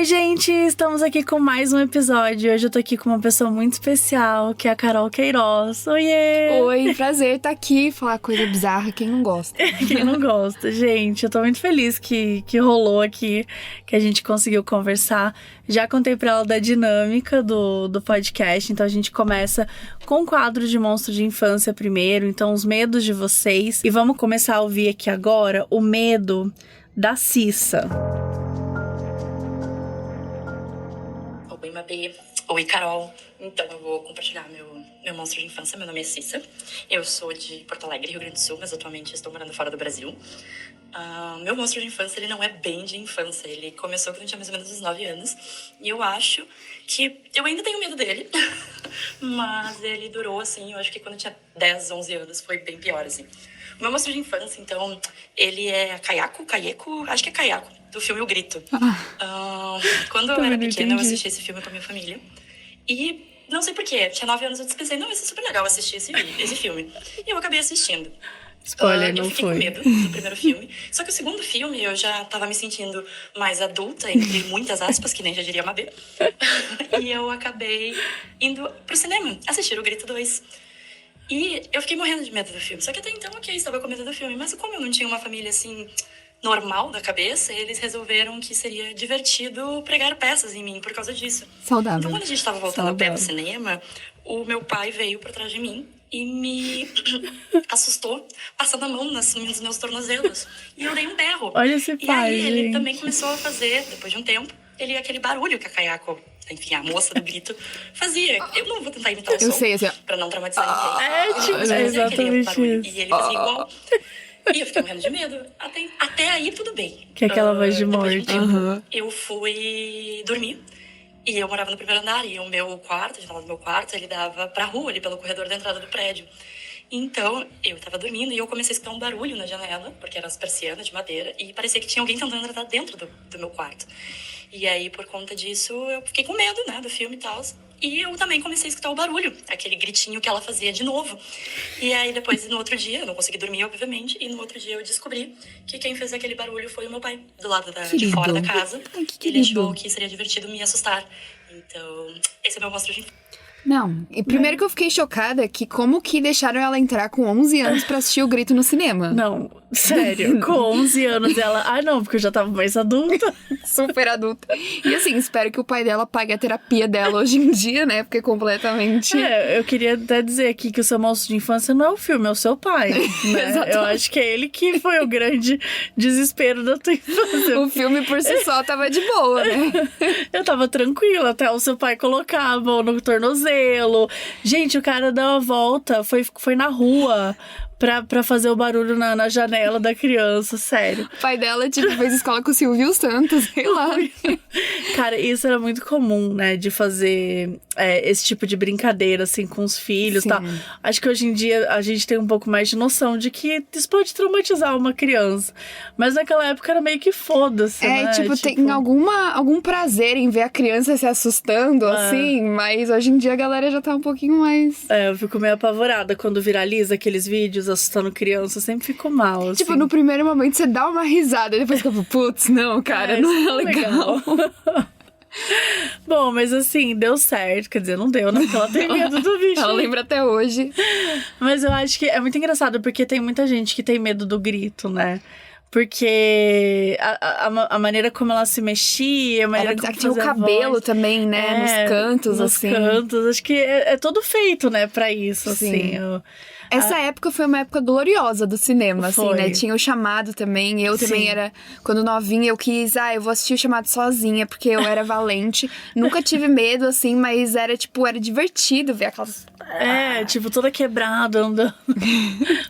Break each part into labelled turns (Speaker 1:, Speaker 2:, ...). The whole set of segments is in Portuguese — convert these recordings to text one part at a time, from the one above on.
Speaker 1: Oi, gente! Estamos aqui com mais um episódio. Hoje eu tô aqui com uma pessoa muito especial, que é a Carol Queiroz. Oiê!
Speaker 2: Oi, prazer estar aqui, falar coisa bizarra, quem não gosta.
Speaker 1: Quem não gosta, gente. Eu tô muito feliz que rolou aqui, que a gente conseguiu conversar. Já contei pra ela da dinâmica do podcast, então a gente começa com o quadro de monstro de infância primeiro, então os medos de vocês. E vamos começar a ouvir aqui agora o medo da Cissa.
Speaker 3: Oi, Mabê. Oi, Carol. Então, eu vou compartilhar meu monstro de infância. Meu nome é Cissa. Eu sou de Porto Alegre, Rio Grande do Sul, mas atualmente estou morando fora do Brasil. Meu monstro de infância, ele não é bem de infância. Ele começou quando eu tinha mais ou menos uns 9 anos. E eu acho que... Eu ainda tenho medo dele. Mas ele durou, assim, eu acho que quando eu tinha 10, 11 anos foi bem pior, assim. O meu monstro de infância, então, ele é Kayako, acho que é Kayako, do filme O Grito. Quando eu era pequena, eu assisti esse filme com a minha família. E não sei porquê, tinha 9 anos, eu pensei, não, vai ser super legal assistir esse filme. E eu acabei assistindo.
Speaker 1: Spoiler, não
Speaker 3: eu fiquei
Speaker 1: foi.
Speaker 3: com medo do primeiro filme. Só que o segundo filme, eu já tava me sentindo mais adulta, entre muitas aspas, que nem já diria a Mabê. E eu acabei indo pro cinema, assistir O Grito 2. E eu fiquei morrendo de medo do filme. Só que até então, ok, estava com medo do filme. Mas como eu não tinha uma família, assim, normal da cabeça, eles resolveram que seria divertido pregar peças em mim por causa disso.
Speaker 2: Saudável.
Speaker 3: Então, quando a gente estava voltando a pé pro cinema, o meu pai veio por trás de mim e me assustou, passando a mão nos meus tornozelos. E eu dei um berro.
Speaker 1: Olha esse pai,
Speaker 3: E aí, ele
Speaker 1: gente.
Speaker 3: também começou a fazer, depois de um tempo, aquele barulho que a Kayako, enfim, a moça do grito, fazia. Eu não vou tentar imitar o som,
Speaker 2: Eu sei, assim,
Speaker 3: pra não traumatizar ninguém.
Speaker 1: tipo,
Speaker 3: Mas eu
Speaker 1: é
Speaker 3: fazia aquele
Speaker 1: exatamente
Speaker 3: barulho,
Speaker 1: isso.
Speaker 3: E ele fazia igual. E eu fiquei morrendo de medo. Até aí, tudo bem.
Speaker 1: Que é aquela voz de
Speaker 3: Depois
Speaker 1: morte.
Speaker 3: um tempo, eu fui dormir. E eu morava no primeiro andar. E o meu quarto, a janela do meu quarto, ele dava pra rua, ali pelo corredor da entrada do prédio. Então, eu tava dormindo e eu comecei a escutar um barulho na janela, porque eram as persianas de madeira, e parecia que tinha alguém tentando entrar dentro do meu quarto. E aí, por conta disso, eu fiquei com medo, né, do filme e tal. E eu também comecei a escutar o barulho, aquele gritinho que ela fazia de novo. E aí, depois, no outro dia, eu não consegui dormir, obviamente, e no outro dia eu descobri que quem fez aquele barulho foi o meu pai, do lado de fora da casa.
Speaker 2: Ai, que
Speaker 3: Ele
Speaker 2: querido.
Speaker 3: achou que seria divertido me assustar. Então, esse é meu monstro de infância.
Speaker 2: Não, e primeiro que eu fiquei chocada que como que deixaram ela entrar com 11 anos pra assistir O Grito no cinema.
Speaker 1: Não, sério, com 11 anos ela... Ah, não, porque eu já tava mais adulta.
Speaker 2: Super adulta. E assim, espero que o pai dela pague a terapia dela hoje em dia, né? Porque completamente...
Speaker 1: Eu queria até dizer aqui que o seu monstro de infância não é o filme, é o seu pai, né?
Speaker 2: Exatamente.
Speaker 1: Eu acho que é ele que foi o grande desespero da tua infância.
Speaker 2: O filme por si só tava de boa, né?
Speaker 1: Eu tava tranquila até o seu pai colocar a mão no tornozelo. Gente, o cara deu uma volta, foi na rua pra fazer o barulho na janela da criança, sério.
Speaker 2: O pai dela, tipo, fez escola com o Silvio Santos, sei lá.
Speaker 1: Cara, isso era muito comum, né? De fazer esse tipo de brincadeira, assim, com os filhos e
Speaker 2: Sim.
Speaker 1: tal. Acho que hoje em dia a gente tem um pouco mais de noção de que isso pode traumatizar uma criança. Mas naquela época era meio que foda-se, né?
Speaker 2: Tipo, tem algum prazer em ver a criança se assustando, assim. Mas hoje em dia a galera já tá um pouquinho mais...
Speaker 1: Eu fico meio apavorada quando viraliza aqueles vídeos assustando criança. Eu sempre fico mal, assim.
Speaker 2: Tipo, no primeiro momento você dá uma risada, depois fica, putz, não, cara, não
Speaker 1: isso
Speaker 2: é legal.
Speaker 1: Bom, mas assim, deu certo. Quer dizer, não deu, né? Porque ela tem medo do bicho.
Speaker 2: Ela lembra até hoje.
Speaker 1: Mas eu acho que é muito engraçado, porque tem muita gente que tem medo do grito, né? Porque a maneira como ela se mexia, a maneira como
Speaker 2: Tinha o
Speaker 1: fazia a
Speaker 2: cabelo
Speaker 1: voz,
Speaker 2: também, né? Nos cantos,
Speaker 1: nos
Speaker 2: assim.
Speaker 1: cantos. Acho que é todo feito, né, pra isso,
Speaker 2: Sim.
Speaker 1: assim.
Speaker 2: Essa época foi uma época gloriosa do cinema, assim,
Speaker 1: Foi.
Speaker 2: né? Tinha o Chamado também. Eu também
Speaker 1: Sim.
Speaker 2: era... Quando novinha, eu quis... eu vou assistir o Chamado sozinha, porque eu era valente. Nunca tive medo, assim, mas era, tipo... Era divertido ver aquelas...
Speaker 1: Tipo, toda quebrada, andando,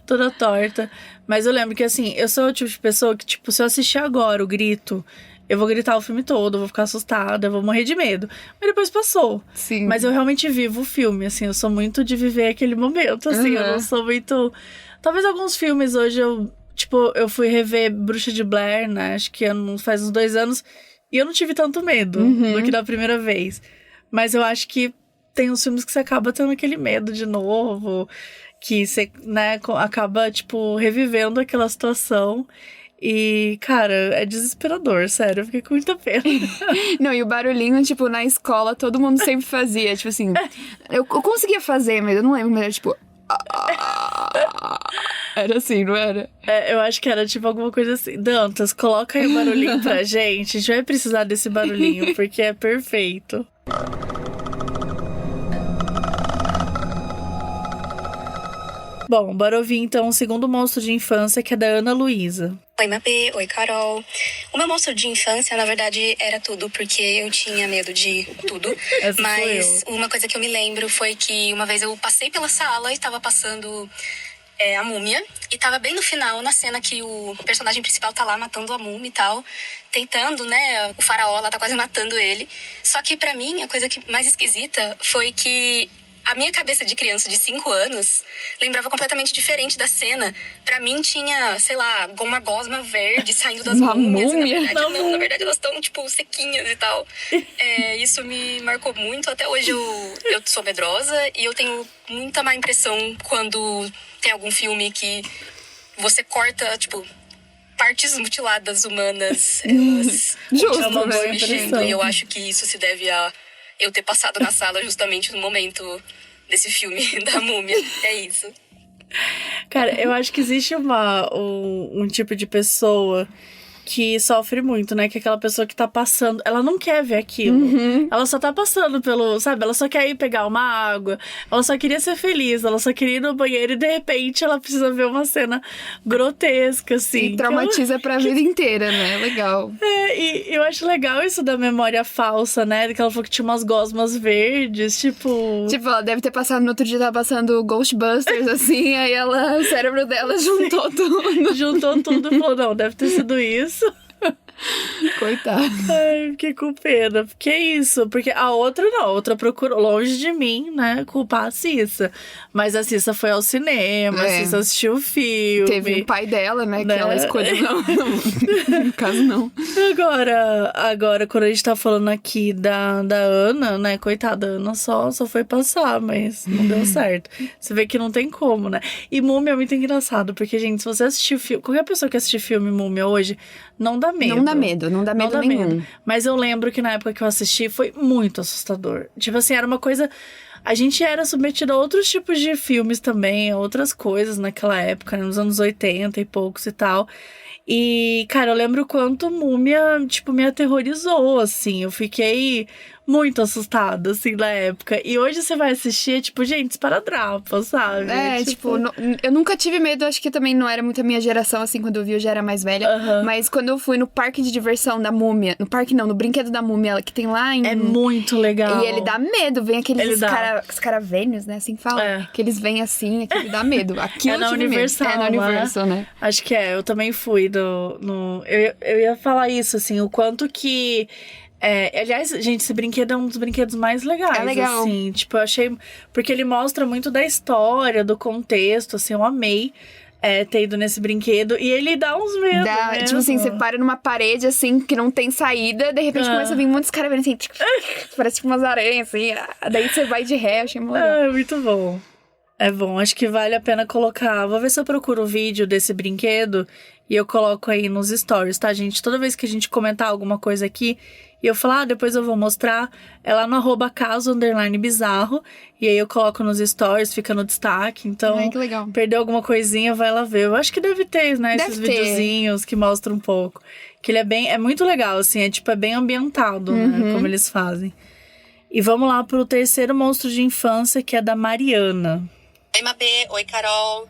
Speaker 1: toda torta. Mas eu lembro que, assim, eu sou o tipo de pessoa que, tipo, se eu assistir agora o grito... Eu vou gritar o filme todo, eu vou ficar assustada, eu vou morrer de medo. Mas depois passou.
Speaker 2: Sim.
Speaker 1: Mas eu realmente vivo o filme, assim. Eu sou muito de viver aquele momento, assim. Eu não sou muito... Talvez alguns filmes hoje eu fui rever Bruxa de Blair, né? Acho que faz uns 2 anos. E eu não tive tanto medo do que da primeira vez. Mas eu acho que tem uns filmes que você acaba tendo aquele medo de novo. Que você, né, acaba, tipo, revivendo aquela situação. E, cara, é desesperador, sério. Eu fiquei com muita pena.
Speaker 2: Não, e o barulhinho, tipo, na escola, todo mundo sempre fazia. Tipo assim, eu conseguia fazer, mas eu não lembro, mas era tipo... Era assim, não era?
Speaker 1: Eu acho que era tipo alguma coisa assim. Dantas, coloca aí o barulhinho pra gente. A gente vai precisar desse barulhinho, porque é perfeito. Bom, bora ouvir então o segundo monstro de infância, que é da Ana Luísa.
Speaker 4: Oi, Mabê. Oi, Carol. O meu monstro de infância, na verdade, era tudo, porque eu tinha medo de tudo.
Speaker 1: Essa
Speaker 4: Mas
Speaker 1: sou eu.
Speaker 4: uma coisa que eu me lembro foi que uma vez eu passei pela sala e estava passando a múmia. E tava bem no final, na cena que o personagem principal tá lá matando a múmia e tal. Tentando, né? O faraó lá tá quase matando ele. Só que pra mim, a coisa mais esquisita foi que a minha cabeça de criança de 5 anos lembrava completamente diferente da cena. Pra mim tinha, sei lá, uma gosma verde saindo das
Speaker 2: Uma
Speaker 4: múmias.
Speaker 2: múmia?
Speaker 4: E na verdade elas estão, tipo, sequinhas e tal. Isso me marcou muito. Até hoje eu sou medrosa e eu tenho muita má impressão quando tem algum filme que você corta, tipo, partes mutiladas humanas. Elas
Speaker 2: Justo,
Speaker 1: É uma
Speaker 4: continuam
Speaker 1: boa
Speaker 4: se mexendo.
Speaker 1: impressão.
Speaker 4: E eu acho que isso se deve a eu ter passado na sala justamente no momento desse filme da múmia. É isso.
Speaker 1: Cara, eu acho que existe um tipo de pessoa que sofre muito, né? Que é aquela pessoa que tá passando... Ela não quer ver aquilo. Ela só tá passando pelo... Sabe? Ela só quer ir pegar uma água. Ela só queria ser feliz. Ela só queria ir no banheiro e, de repente, ela precisa ver uma cena grotesca, assim.
Speaker 2: E traumatiza pra vida inteira, né? Legal.
Speaker 1: E eu acho legal isso da memória falsa, né? Que ela falou que tinha umas gosmas verdes, tipo...
Speaker 2: Tipo, ela deve ter passado no outro dia, tava passando Ghostbusters, assim, aí o cérebro dela juntou tudo.
Speaker 1: Juntou tudo e falou, não, deve ter sido isso.
Speaker 2: Coitada.
Speaker 1: Ai, fiquei com pena. Porque é isso. Porque a outra não. A outra procurou, longe de mim, né? Culpar a Cissa. Mas a Cissa foi ao cinema, a Cissa assistiu o filme.
Speaker 2: Teve o pai dela, né? Que
Speaker 1: Né?
Speaker 2: ela escolheu. Não. No caso, não.
Speaker 1: Agora, quando a gente tá falando aqui da Ana, né? Coitada, a Ana só foi passar, mas não deu certo. Você vê que não tem como, né? E Múmia é muito engraçado, porque, gente, se você assistir filme... Qualquer pessoa que assistir filme Múmia hoje, não dá medo.
Speaker 2: Não dá medo nenhum.
Speaker 1: Mas eu lembro que na época que eu assisti foi muito assustador. Tipo assim, era uma coisa... A gente era submetido a outros tipos de filmes também, a outras coisas naquela época, né, nos anos 80 e poucos e tal. E, cara, eu lembro o quanto Múmia, tipo, me aterrorizou, assim. Eu fiquei muito assustada, assim, na época. E hoje você vai assistir, tipo, gente, esparadrapo, sabe?
Speaker 2: Eu nunca tive medo, acho que também não era muito a minha geração, assim, quando eu vi eu já era mais velha. Mas quando eu fui no parque de diversão da Múmia, no parque não, no brinquedo da Múmia, que tem lá em...
Speaker 1: É muito legal.
Speaker 2: E ele dá medo, vem aqueles caravênios, né, assim fala. Que eles vêm assim, aquele dá medo. Aqui
Speaker 1: É
Speaker 2: eu
Speaker 1: na
Speaker 2: tive
Speaker 1: Universal,
Speaker 2: medo. É na Universal, né?
Speaker 1: Acho que eu também fui eu ia falar isso, assim, o quanto que... aliás, gente, esse brinquedo é um dos brinquedos mais legais,
Speaker 2: É legal.
Speaker 1: assim. Tipo, eu achei... Porque ele mostra muito da história, do contexto, assim, eu amei ter ido nesse brinquedo. E ele dá uns medos mesmo.
Speaker 2: Tipo assim, você para numa parede, assim, que não tem saída, de repente começa a vir muitos caras assim, parece tipo umas aranhas, assim. Daí você vai de ré, achei muito legal.
Speaker 1: É muito bom. É bom, acho que vale a pena colocar. Vou ver se eu procuro o vídeo desse brinquedo e eu coloco aí nos stories, tá, gente? Toda vez que a gente comentar alguma coisa aqui e eu falar, depois eu vou mostrar, é lá no @caso_bizarro. E aí eu coloco nos stories, fica no destaque. Então,
Speaker 2: Ai, que legal.
Speaker 1: perdeu alguma coisinha, vai lá ver. Eu acho que deve ter, né?
Speaker 2: Deve
Speaker 1: esses
Speaker 2: ter.
Speaker 1: videozinhos que mostram um pouco. Que ele é muito legal, assim, é bem ambientado, né? Como eles fazem. E vamos lá pro terceiro monstro de infância, que é da Mariana.
Speaker 5: Oi, Mabê. Oi, Carol.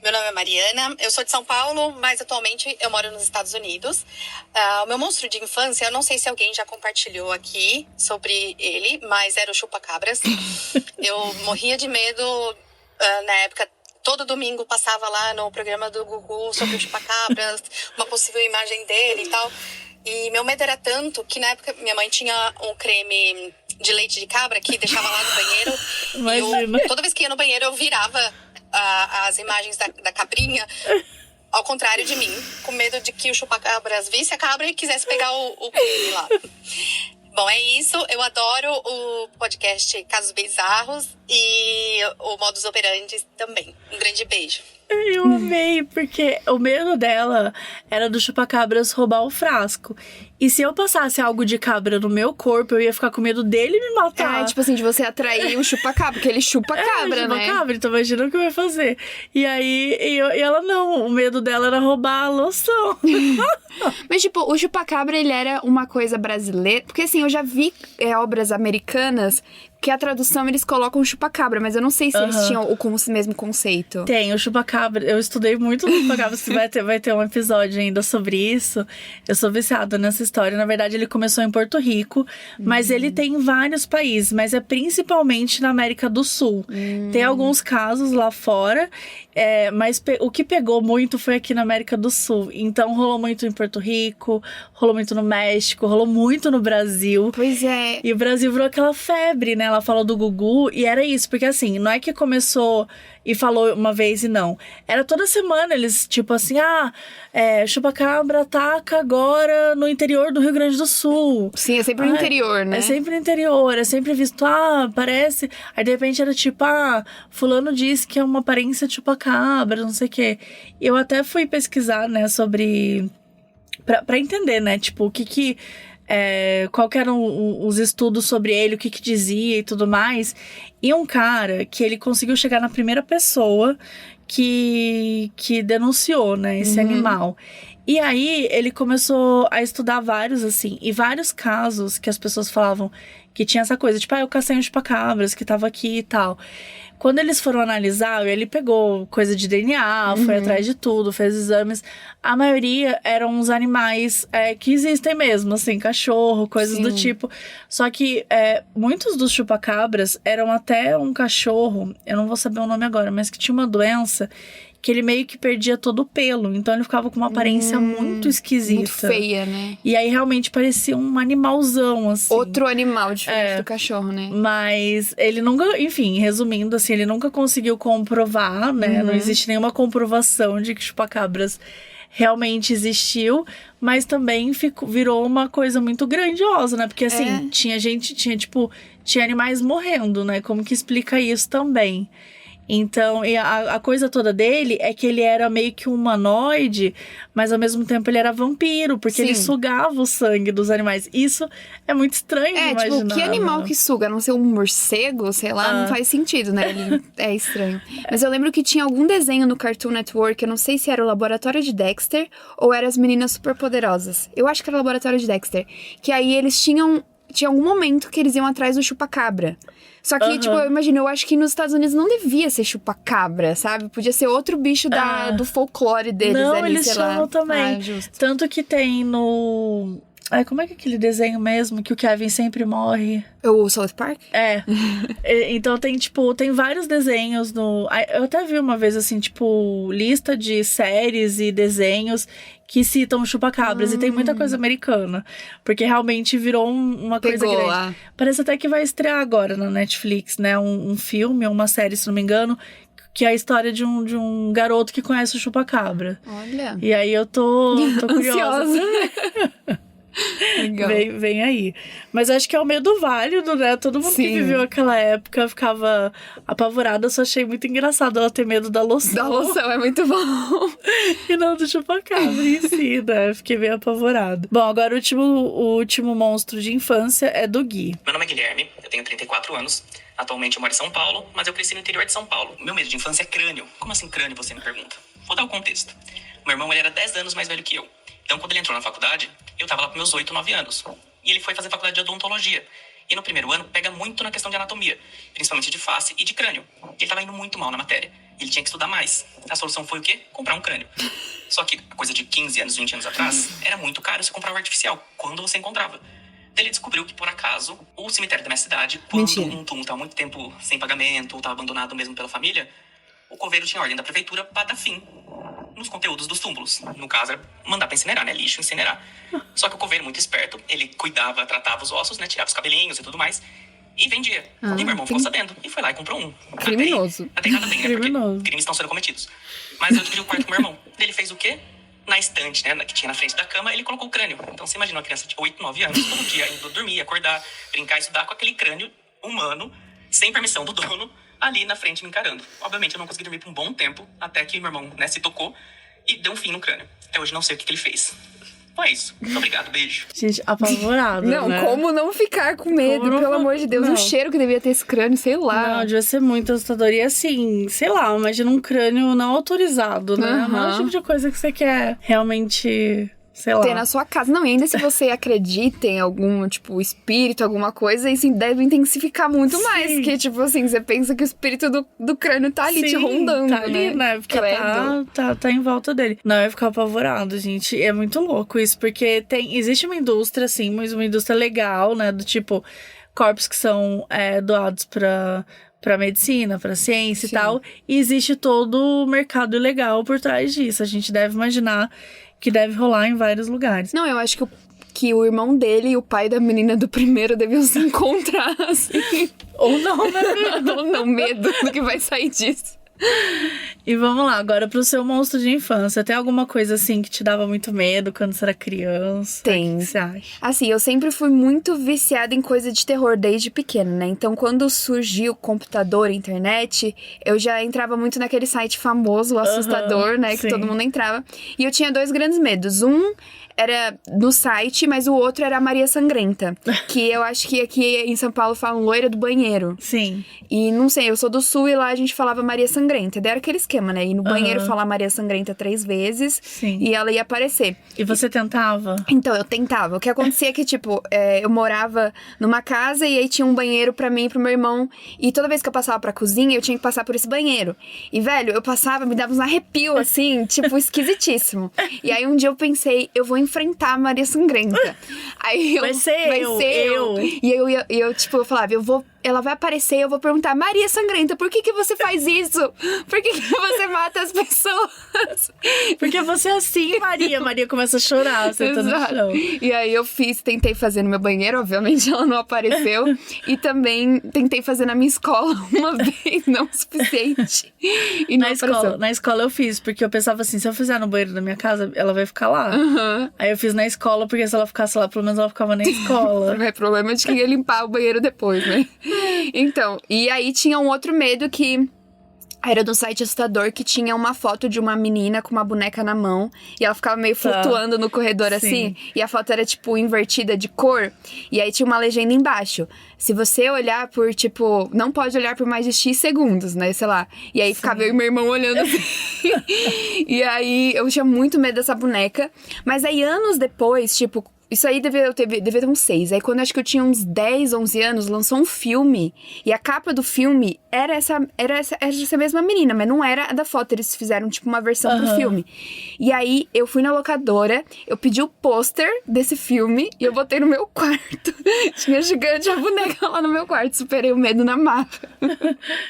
Speaker 5: Meu nome é Mariana, eu sou de São Paulo, mas atualmente eu moro nos Estados Unidos. O meu monstro de infância, eu não sei se alguém já compartilhou aqui sobre ele, mas era o chupa-cabras. Eu morria de medo na época. Todo domingo passava lá no programa do Gugu sobre o chupa-cabras, uma possível imagem dele e tal. E meu medo era tanto que na época minha mãe tinha um creme de leite de cabra que deixava lá no banheiro.
Speaker 1: Imagina.
Speaker 5: E toda vez que ia no banheiro eu virava as imagens da cabrinha ao contrário de mim, com medo de que o chupacabras visse a cabra e quisesse pegar o creme lá. Bom, é isso. Eu adoro o podcast Casos Bizarros e o Modus Operandi também. Um grande beijo.
Speaker 1: Eu amei, porque o medo dela era do chupacabras roubar o frasco. E se eu passasse algo de cabra no meu corpo, eu ia ficar com medo dele me matar.
Speaker 2: Tipo assim, de você atrair o chupacabra, porque ele chupa cabra, né?
Speaker 1: Chupacabra, então imagina o que eu ia fazer. E aí, e ela não, o medo dela era roubar a loção.
Speaker 2: Mas, tipo, o chupacabra, ele era uma coisa brasileira. Porque, assim, eu já vi obras americanas que a tradução eles colocam chupacabra, mas eu não sei se eles tinham o mesmo conceito.
Speaker 1: Tem, o chupacabra. Eu estudei muito no chupacabra. Vai ter um episódio ainda sobre isso. Eu sou viciada nessa história. Na verdade, ele começou em Porto Rico, mas ele tem em vários países, mas é principalmente na América do Sul. Tem alguns casos lá fora, mas o que pegou muito foi aqui na América do Sul. Então, rolou muito em Porto Rico, rolou muito no México, rolou muito no Brasil.
Speaker 2: Pois é.
Speaker 1: E o Brasil virou aquela febre, né? Ela falou do Gugu e era isso. Porque assim, não é que começou e falou uma vez e não. Era toda semana eles, tipo assim, chupacabra ataca agora no interior do Rio Grande do Sul.
Speaker 2: Sim, é sempre no interior, né?
Speaker 1: É sempre no interior, é sempre visto, parece... Aí de repente era tipo, fulano disse que é uma aparência de chupacabra, não sei o quê. Eu até fui pesquisar, né, sobre... Pra entender, né, tipo, qual que eram os estudos sobre ele, o que dizia e tudo mais. E um cara que ele conseguiu chegar na primeira pessoa que denunciou, né, esse animal. E aí, ele começou a estudar vários, assim, e vários casos que as pessoas falavam que tinha essa coisa, tipo, eu cacei um chupacabras que tava aqui e tal. Quando eles foram analisar, ele pegou coisa de DNA, foi atrás de tudo, fez exames. A maioria eram uns animais que existem mesmo, assim, cachorro, coisas do tipo. Só que muitos dos chupacabras eram até um cachorro, eu não vou saber o nome agora, mas que tinha uma doença que ele meio que perdia todo o pelo. Então ele ficava com uma aparência muito esquisita.
Speaker 2: Muito feia, né?
Speaker 1: E aí realmente parecia um animalzão, assim.
Speaker 2: Outro animal diferente do cachorro, né?
Speaker 1: Mas ele nunca, enfim, resumindo, assim, ele nunca conseguiu comprovar, né? Não existe nenhuma comprovação de que chupacabras realmente existiu, mas também virou uma coisa muito grandiosa, né? Porque assim, tinha animais morrendo, né? Como que explica isso também? Então, e a coisa toda dele é que ele era meio que um humanoide, mas ao mesmo tempo ele era vampiro, porque ele sugava o sangue dos animais. Isso é muito estranho de imaginar.
Speaker 2: Tipo, que animal que suga? A não ser um morcego, sei lá, não faz sentido, né? Ele é estranho. Mas eu lembro que tinha algum desenho no Cartoon Network, eu não sei se era o Laboratório de Dexter ou era as Meninas Superpoderosas. Eu acho que era o Laboratório de Dexter. Que aí eles tinha algum momento que eles iam atrás do chupacabra. Só que, tipo, eu acho que nos Estados Unidos não devia ser chupacabra, sabe? Podia ser outro bicho do folclore deles
Speaker 1: não,
Speaker 2: ali,
Speaker 1: eles
Speaker 2: sei lá.
Speaker 1: chamam também.
Speaker 2: Justo.
Speaker 1: Tanto que tem no... como é que é aquele desenho mesmo que o Kevin sempre morre?
Speaker 2: O South Park?
Speaker 1: Então tem vários desenhos no... Eu até vi uma vez, assim, tipo, lista de séries e desenhos que citam chupacabras. E tem muita coisa americana. Porque realmente virou uma coisa grande. Parece até que vai estrear agora na Netflix, né? Um filme, uma série, se não me engano, que é a história de um garoto que conhece o chupacabra.
Speaker 2: Olha.
Speaker 1: E aí eu tô curiosa.
Speaker 2: Legal.
Speaker 1: Vem aí. Mas acho que é um medo válido, né? Todo mundo que viveu aquela época ficava apavorada. Eu só achei muito engraçado ela ter medo da loção.
Speaker 2: Da loção, é muito bom.
Speaker 1: E não do chupacabra em si, né? Fiquei meio apavorada. Bom, agora o último monstro de infância é do Gui.
Speaker 6: Meu nome é Guilherme, eu tenho 34 anos. Atualmente eu moro em São Paulo, mas eu cresci no interior de São Paulo. Meu medo de infância é crânio. Como assim crânio, você me pergunta? Vou dar o contexto. Meu irmão, ele era 10 anos mais velho que eu. Então, quando ele entrou na faculdade, eu tava lá com meus 8, 9 anos. E ele foi fazer faculdade de odontologia. E no primeiro ano, pega muito na questão de anatomia, principalmente de face e de crânio. Ele tava indo muito mal na matéria. Ele tinha que estudar mais. A solução foi o quê? Comprar um crânio. Só que, a coisa de 15 anos, 20 anos atrás, era muito caro você comprar o artificial, quando você encontrava. Ele descobriu que, por acaso, o cemitério da minha cidade, quando um túmulo estava muito tempo sem pagamento, ou estava abandonado mesmo pela família, o coveiro tinha ordem da prefeitura para dar fim nos conteúdos dos túmulos. No caso, era mandar para incinerar, né? Lixo, incinerar. Só que o coveiro, muito esperto, ele cuidava, tratava os ossos, né? Tirava os cabelinhos e tudo mais. E vendia. E meu irmão ficou sabendo. E foi lá e comprou um.
Speaker 2: Criminoso.
Speaker 6: Até nada bem, né? Porque crimes estão sendo cometidos. Mas eu dividi o quarto com meu irmão. Ele fez o quê? Na estante, né, que tinha na frente da cama, ele colocou o crânio. Então você imagina uma criança de 8, 9 anos, todo dia indo dormir, acordar, brincar, estudar com aquele crânio humano, sem permissão do dono, ali na frente me encarando. Obviamente eu não consegui dormir por um bom tempo, até que meu irmão, né, se tocou e deu um fim no crânio. Até hoje não sei o que ele fez. Então é isso. Muito obrigado, beijo.
Speaker 1: Gente, apavorada,
Speaker 2: Não,
Speaker 1: né?
Speaker 2: como não ficar com medo, pelo amor de Deus.
Speaker 1: Não.
Speaker 2: O cheiro que devia ter esse crânio, sei lá.
Speaker 1: Não, devia ser muito assustador. E assim, sei lá, imagina um crânio não autorizado, né? Não é o tipo de coisa que você quer realmente, sei lá.
Speaker 2: Ter na sua casa. Não, e ainda se você acredita em algum, tipo, espírito, alguma coisa, isso deve intensificar muito mais. Porque, tipo assim, você pensa que o espírito do crânio tá ali te rondando,
Speaker 1: tá ali, né? Porque tá em volta dele. Não, eu ia ficar apavorado, gente. É muito louco isso, porque existe uma indústria, assim, mas uma indústria legal, né? Do tipo, corpos que são doados pra medicina, pra ciência e tal. E existe todo o mercado ilegal por trás disso. A gente deve imaginar que deve rolar em vários lugares.
Speaker 2: Não, eu acho que o irmão dele e o pai da menina do primeiro deviam se encontrar, assim.
Speaker 1: Ou não, né?
Speaker 2: Ou não, medo do que vai sair disso.
Speaker 1: E vamos lá, agora pro seu monstro de infância. Tem alguma coisa assim que te dava muito medo quando você era criança?
Speaker 2: Tem.
Speaker 1: O que você acha?
Speaker 2: Assim, eu sempre fui muito viciada em coisa de terror desde pequena, né? Então, quando surgiu o computador, a internet, eu já entrava muito naquele site famoso, o assustador, né?
Speaker 1: sim.
Speaker 2: Que todo mundo entrava. E eu tinha 2 grandes medos. Um era no site, mas o outro era a Maria Sangrenta. Que eu acho que aqui em São Paulo falam loira do banheiro.
Speaker 1: Sim.
Speaker 2: E não sei, eu sou do sul e lá a gente falava Maria Sangrenta. Daí era aquele esquema, né? Ir no banheiro falar Maria Sangrenta 3 vezes.
Speaker 1: Sim.
Speaker 2: E ela ia aparecer.
Speaker 1: E você tentava?
Speaker 2: Então, eu tentava. O que acontecia é que, tipo, eu morava numa casa e aí tinha um banheiro pra mim e pro meu irmão. E toda vez que eu passava pra cozinha, eu tinha que passar por esse banheiro. E, velho, eu passava, me dava uns arrepio, assim, tipo, esquisitíssimo. E aí um dia eu pensei, eu vou enfrentar a Maria Sangrenta. Aí
Speaker 1: Vai ser eu.
Speaker 2: E eu, tipo, eu falava, ela vai aparecer e eu vou perguntar, Maria Sangrenta, por que você faz isso? Por que você mata as pessoas?
Speaker 1: Porque você é assim, Maria. Maria começa a chorar, você tá no chão.
Speaker 2: E aí eu tentei fazer no meu banheiro, obviamente ela não apareceu. E também tentei fazer na minha escola uma vez, não o suficiente. E não apareceu.
Speaker 1: Na escola eu fiz, porque eu pensava assim, se eu fizer no banheiro da minha casa, ela vai ficar lá. Aí eu fiz na escola, porque se ela ficasse lá, pelo menos ela ficava na escola.
Speaker 2: Não é problema de quem ia limpar o banheiro depois, né? Então, e aí tinha um outro medo que era do site assustador, que tinha uma foto de uma menina com uma boneca na mão. E ela ficava meio flutuando no corredor, assim. E a foto era, tipo, invertida de cor. E aí tinha uma legenda embaixo. Se você olhar por, tipo... Não pode olhar por mais de X segundos, né? Sei lá. E aí ficava eu e meu irmão olhando assim. E aí eu tinha muito medo dessa boneca. Mas aí anos depois, tipo... Isso aí devia ter uns 6. Aí quando eu acho que eu tinha uns 10, 11 anos, lançou um filme. E a capa do filme era essa mesma menina, mas não era a da foto. Eles fizeram, tipo, uma versão pro filme. E aí eu fui na locadora, eu pedi o pôster desse filme e eu botei no meu quarto. Tinha gigante a boneca lá no meu quarto. Superei o medo na marra.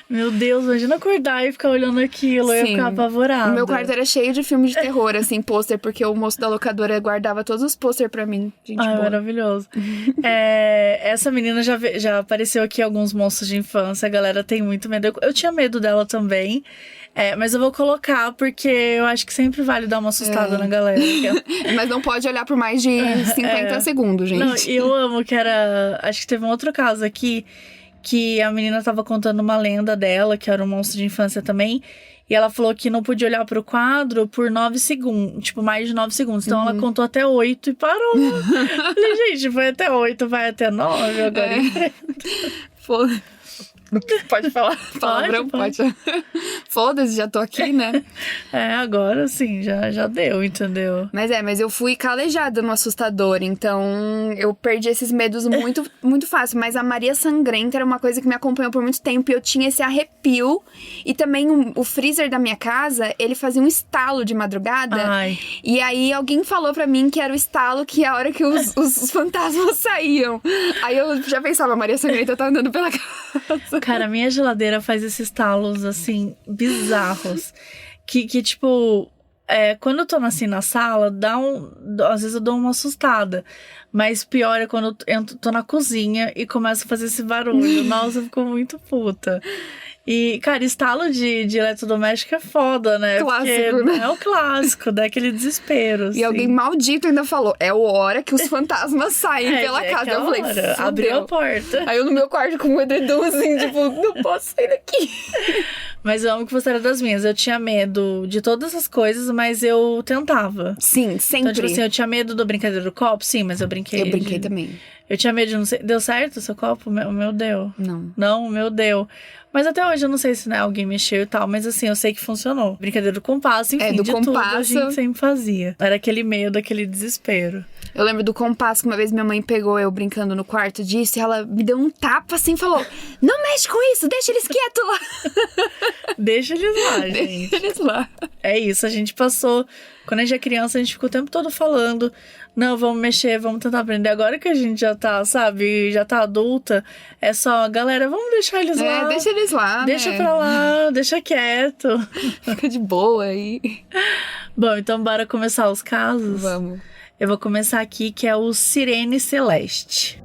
Speaker 1: Meu Deus, imagina acordar e ficar olhando aquilo. Eu ia ficar apavorada.
Speaker 2: O meu quarto era cheio de filme de terror, assim, pôster, porque o moço da locadora guardava todos os pôster pra mim. Gente boa.
Speaker 1: Maravilhoso. Essa menina já apareceu aqui em alguns monstros de infância. A galera tem muito medo. Eu tinha medo dela também. Mas eu vou colocar porque eu acho que sempre vale dar uma assustada na galera.
Speaker 2: Mas não pode olhar por mais de 50 segundos, gente.
Speaker 1: Não, e eu amo que era... Acho que teve um outro caso aqui que a menina tava contando uma lenda dela, que era um monstro de infância também. E ela falou que não podia olhar pro quadro por 9 segundos. Tipo, mais de 9 segundos. Então ela contou até 8 e parou. Falei, gente, foi até 8, vai até 9 agora.
Speaker 2: Foda-se. Pode falar palavrão? Pode. Foda-se, já tô aqui, né?
Speaker 1: Agora sim, já deu, entendeu?
Speaker 2: Mas eu fui calejada no assustador, então eu perdi esses medos muito, muito fácil. Mas a Maria Sangrenta era uma coisa que me acompanhou por muito tempo e eu tinha esse arrepio. E também o freezer da minha casa, ele fazia um estalo de madrugada.
Speaker 1: Ai.
Speaker 2: E aí alguém falou pra mim que era o estalo que a hora que os fantasmas saíam. Aí eu já pensava, Maria Sangrenta tá andando pela casa.
Speaker 1: Cara, a minha geladeira faz esses talos, assim, bizarros. Que tipo, quando eu tô assim na sala, às vezes eu dou uma assustada. Mas pior é quando eu tô na cozinha e começo a fazer esse barulho. Nossa, eu fico muito puta. E, cara, estalo de eletrodoméstico é foda, né?
Speaker 2: Clássico,
Speaker 1: porque
Speaker 2: né?
Speaker 1: É o clássico, dá aquele desespero.
Speaker 2: E alguém maldito ainda falou, é a hora que os fantasmas saem pela casa.
Speaker 1: aquela
Speaker 2: Eu falei,
Speaker 1: hora,
Speaker 2: fudeu.
Speaker 1: abriu a porta.
Speaker 2: Aí eu no meu quarto com um edredom assim, tipo, não posso sair daqui.
Speaker 1: Mas eu amo que você era das minhas. Eu tinha medo de todas essas coisas, mas eu tentava.
Speaker 2: Sim, sempre.
Speaker 1: Então, tipo assim, eu tinha medo do brincadeira do copo, sim, mas eu brinquei.
Speaker 2: Eu brinquei também.
Speaker 1: Eu tinha medo de não sei. Deu certo o seu copo? O meu deu.
Speaker 2: Não.
Speaker 1: Não, o meu deu. Mas até hoje eu não sei se né, alguém mexeu e tal, mas assim, eu sei que funcionou. Brincadeira do compasso, enfim,
Speaker 2: do
Speaker 1: de
Speaker 2: compasso.
Speaker 1: tudo a gente sempre fazia. Era aquele medo, aquele desespero.
Speaker 2: Eu lembro do compasso que uma vez minha mãe pegou eu brincando no quarto disso e ela me deu um tapa assim e falou: não mexe com isso, deixa eles quietos lá.
Speaker 1: Deixa eles lá, gente.
Speaker 2: Deixa eles lá.
Speaker 1: É isso, a gente passou. Quando a gente é criança, a gente ficou o tempo todo falando: não, vamos mexer, vamos tentar aprender. Agora que a gente já tá, sabe, já tá adulta, é só, galera, vamos deixar eles lá.
Speaker 2: Deixa eles lá,
Speaker 1: Deixa
Speaker 2: né?
Speaker 1: pra lá, deixa quieto.
Speaker 2: Fica de boa aí.
Speaker 1: Bom, então bora começar os casos?
Speaker 2: Vamos.
Speaker 1: Eu vou começar aqui, que é o Sirene Celeste.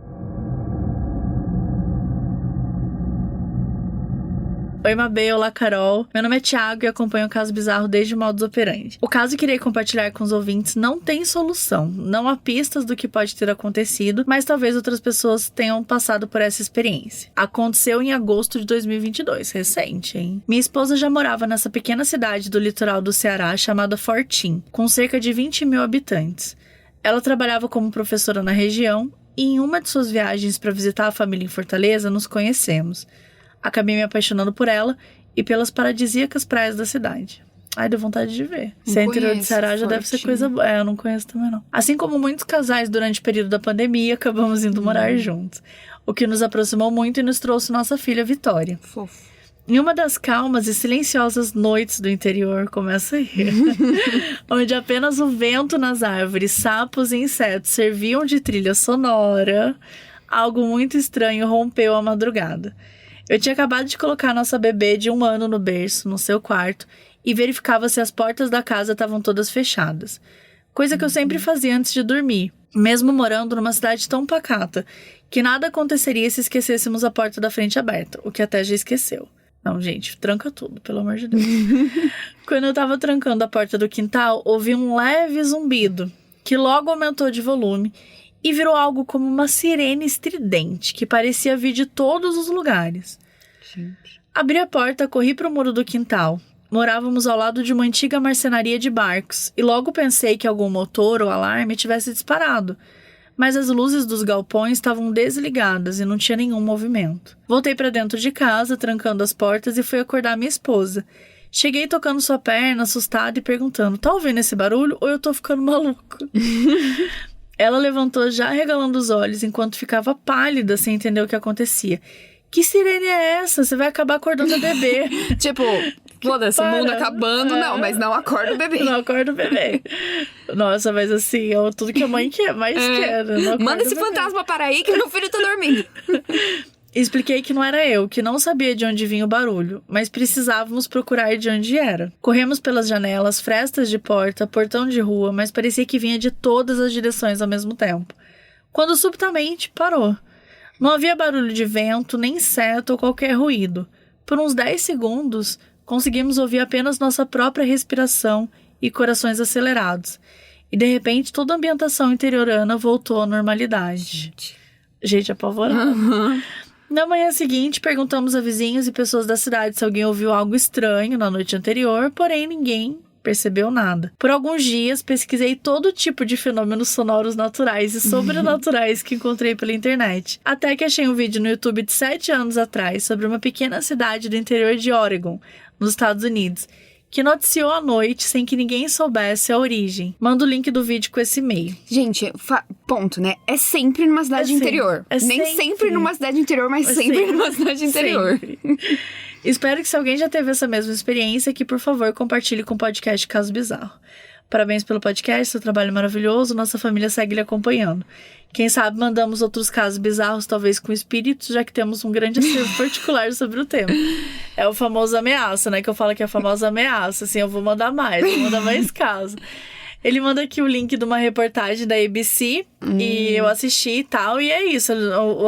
Speaker 1: Oi, Mabê, olá, Carol. Meu nome é Thiago e acompanho o Caso Bizarro desde o Modus Operandi. O caso que irei compartilhar com os ouvintes não tem solução. Não há pistas do que pode ter acontecido, mas talvez outras pessoas tenham passado por essa experiência. Aconteceu em agosto de 2022, recente, hein? Minha esposa já morava nessa pequena cidade do litoral do Ceará chamada Fortim, com cerca de 20 mil habitantes. Ela trabalhava como professora na região e em uma de suas viagens para visitar a família em Fortaleza, nos conhecemos. Acabei me apaixonando por ela e pelas paradisíacas praias da cidade. Ai, deu vontade de ver. Se é interior do Ceará, já deve ser coisa boa. Eu não conheço também, não. Assim como muitos casais durante o período da pandemia, acabamos indo morar juntos. O que nos aproximou muito e nos trouxe nossa filha, Vitória.
Speaker 2: Fofo.
Speaker 1: Em uma das calmas e silenciosas noites do interior, começa aí, onde apenas o vento nas árvores, sapos e insetos serviam de trilha sonora, algo muito estranho rompeu a madrugada. Eu tinha acabado de colocar nossa bebê de 1 ano no berço, no seu quarto, e verificava se as portas da casa estavam todas fechadas. Coisa que eu sempre fazia antes de dormir, mesmo morando numa cidade tão pacata, que nada aconteceria se esquecêssemos a porta da frente aberta, o que até já esqueceu. Não, gente, tranca tudo, pelo amor de Deus. Quando eu tava trancando a porta do quintal, ouvi um leve zumbido, que logo aumentou de volume, e virou algo como uma sirene estridente, que parecia vir de todos os lugares.
Speaker 2: Gente.
Speaker 1: Abri a porta, corri para o muro do quintal. Morávamos ao lado de uma antiga marcenaria de barcos, e logo pensei que algum motor ou alarme tivesse disparado. Mas as luzes dos galpões estavam desligadas e não tinha nenhum movimento. Voltei para dentro de casa, trancando as portas, e fui acordar minha esposa. Cheguei tocando sua perna, assustada e perguntando: tá ouvindo esse barulho ou eu tô ficando maluco? Ela levantou já regalando os olhos, enquanto ficava pálida sem entender o que acontecia. Que sirene é essa? Você vai acabar acordando o bebê.
Speaker 2: Tipo, foda-se, o mundo acabando. Não, mas não acorda o bebê.
Speaker 1: Não acorda o bebê. Nossa, mas assim, é tudo que a mãe quer, mais quer.
Speaker 2: Manda esse fantasma para aí que meu filho tá dormindo.
Speaker 1: Expliquei que não era eu, que não sabia de onde vinha o barulho, mas precisávamos procurar de onde era. Corremos pelas janelas, frestas de porta, portão de rua, mas parecia que vinha de todas as direções ao mesmo tempo. Quando subitamente parou. Não havia barulho de vento, nem seta ou qualquer ruído. Por uns 10 segundos, conseguimos ouvir apenas nossa própria respiração e corações acelerados. E de repente toda a ambientação interiorana voltou à normalidade. Gente apavorada. Na manhã seguinte, perguntamos a vizinhos e pessoas da cidade se alguém ouviu algo estranho na noite anterior, porém ninguém percebeu nada. Por alguns dias, pesquisei todo tipo de fenômenos sonoros naturais e sobrenaturais que encontrei pela internet. Até que achei um vídeo no YouTube de 7 anos atrás sobre uma pequena cidade do interior de Oregon, nos Estados Unidos, que noticiou à noite sem que ninguém soubesse a origem. Manda o link do vídeo com esse e-mail.
Speaker 2: Gente, ponto, né? É sempre numa cidade interior. Nem sempre numa cidade interior, mas sempre numa cidade interior.
Speaker 1: Espero que se alguém já teve essa mesma experiência, que por favor compartilhe com o podcast Caso Bizarro. Parabéns pelo podcast, seu trabalho é maravilhoso, nossa família segue lhe acompanhando. Quem sabe mandamos outros casos bizarros, talvez com espíritos, já que temos um grande acervo particular sobre o tema. É o famoso ameaça, né? Que eu falo que é a famosa ameaça. Assim, eu vou mandar mais casos. Ele manda aqui o link de uma reportagem da ABC e eu assisti e tal. E é isso,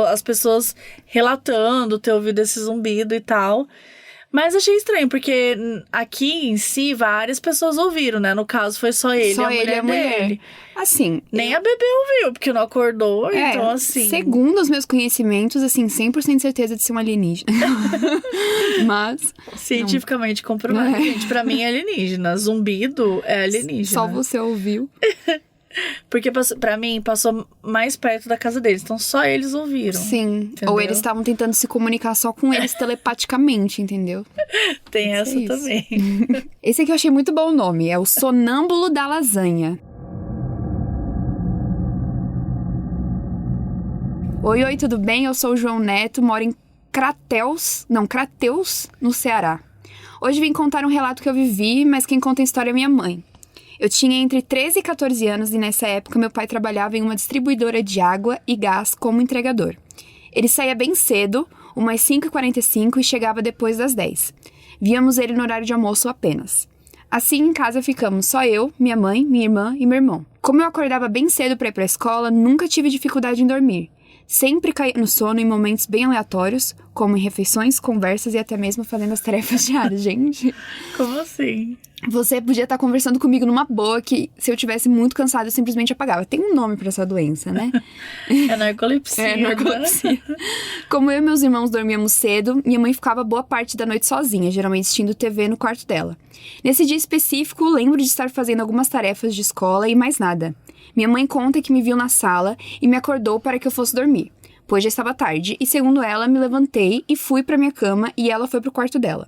Speaker 1: as pessoas relatando ter ouvido esse zumbido e tal. Mas achei estranho, porque aqui em si, várias pessoas ouviram, né? No caso, foi só ele e a mulher dele.
Speaker 2: Assim...
Speaker 1: Nem a bebê ouviu, porque não acordou, então assim...
Speaker 2: Segundo os meus conhecimentos, assim, 100% certeza de ser um alienígena. Mas...
Speaker 1: Cientificamente comprovado. Gente, pra mim é alienígena. Zumbido é alienígena.
Speaker 2: Só você ouviu.
Speaker 1: Porque pra mim passou mais perto da casa deles, então só eles ouviram.
Speaker 2: Sim.
Speaker 1: Entendeu?
Speaker 2: Ou eles estavam tentando se comunicar só com eles telepaticamente, entendeu?
Speaker 1: Tem essa também.
Speaker 2: Esse aqui eu achei muito bom o nome, é o Sonâmbulo da Lasanha. Oi, tudo bem? Eu sou o João Neto, moro em Crateus, no Ceará. Hoje vim contar um relato que eu vivi, mas quem conta a história é minha mãe. Eu tinha entre 13 e 14 anos e nessa época meu pai trabalhava em uma distribuidora de água e gás como entregador. Ele saía bem cedo, umas 5h45 e chegava depois das 10. Víamos ele no horário de almoço apenas. Assim, em casa ficamos só eu, minha mãe, minha irmã e meu irmão. Como eu acordava bem cedo para ir para a escola, nunca tive dificuldade em dormir. Sempre caía no sono em momentos bem aleatórios, como em refeições, conversas e até mesmo fazendo as tarefas diárias, gente.
Speaker 1: Como assim?
Speaker 2: Você podia estar conversando comigo numa boa que, se eu tivesse muito cansada, eu simplesmente apagava. Tem um nome pra essa doença, né?
Speaker 1: É narcolepsia.
Speaker 2: É narcolepsia. Como eu e meus irmãos dormíamos cedo, minha mãe ficava boa parte da noite sozinha, geralmente assistindo TV no quarto dela. Nesse dia específico, lembro de estar fazendo algumas tarefas de escola e mais nada. Minha mãe conta que me viu na sala e me acordou para que eu fosse dormir, pois já estava tarde, e segundo ela, me levantei e fui para minha cama e ela foi pro quarto dela.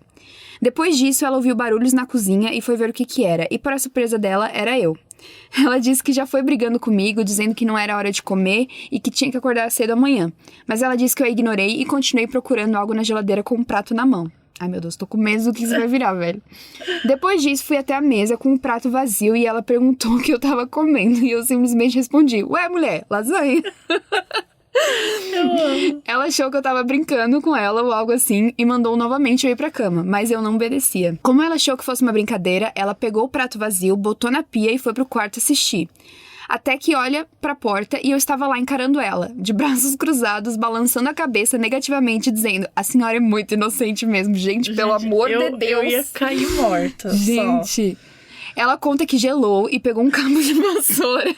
Speaker 2: Depois disso, ela ouviu barulhos na cozinha e foi ver o que era, e para a surpresa dela, era eu. Ela disse que já foi brigando comigo, dizendo que não era hora de comer e que tinha que acordar cedo amanhã, mas ela disse que eu a ignorei e continuei procurando algo na geladeira com um prato na mão. Ai, meu Deus, tô com medo do que isso vai virar, velho. Depois disso, fui até a mesa com um prato vazio e ela perguntou o que eu tava comendo. E eu simplesmente respondi, ué, mulher, lasanha. Ela achou que eu tava brincando com ela ou algo assim e mandou novamente eu ir pra cama, mas eu não obedecia. Como ela achou que fosse uma brincadeira, ela pegou o prato vazio, botou na pia e foi pro quarto assistir. Até que olha pra porta e eu estava lá encarando ela, de braços cruzados, balançando a cabeça negativamente, dizendo, a senhora é muito inocente mesmo, gente, pelo amor de Deus.
Speaker 1: Eu ia cair morta.
Speaker 2: Gente, ela conta que gelou e pegou um cabo de vassoura.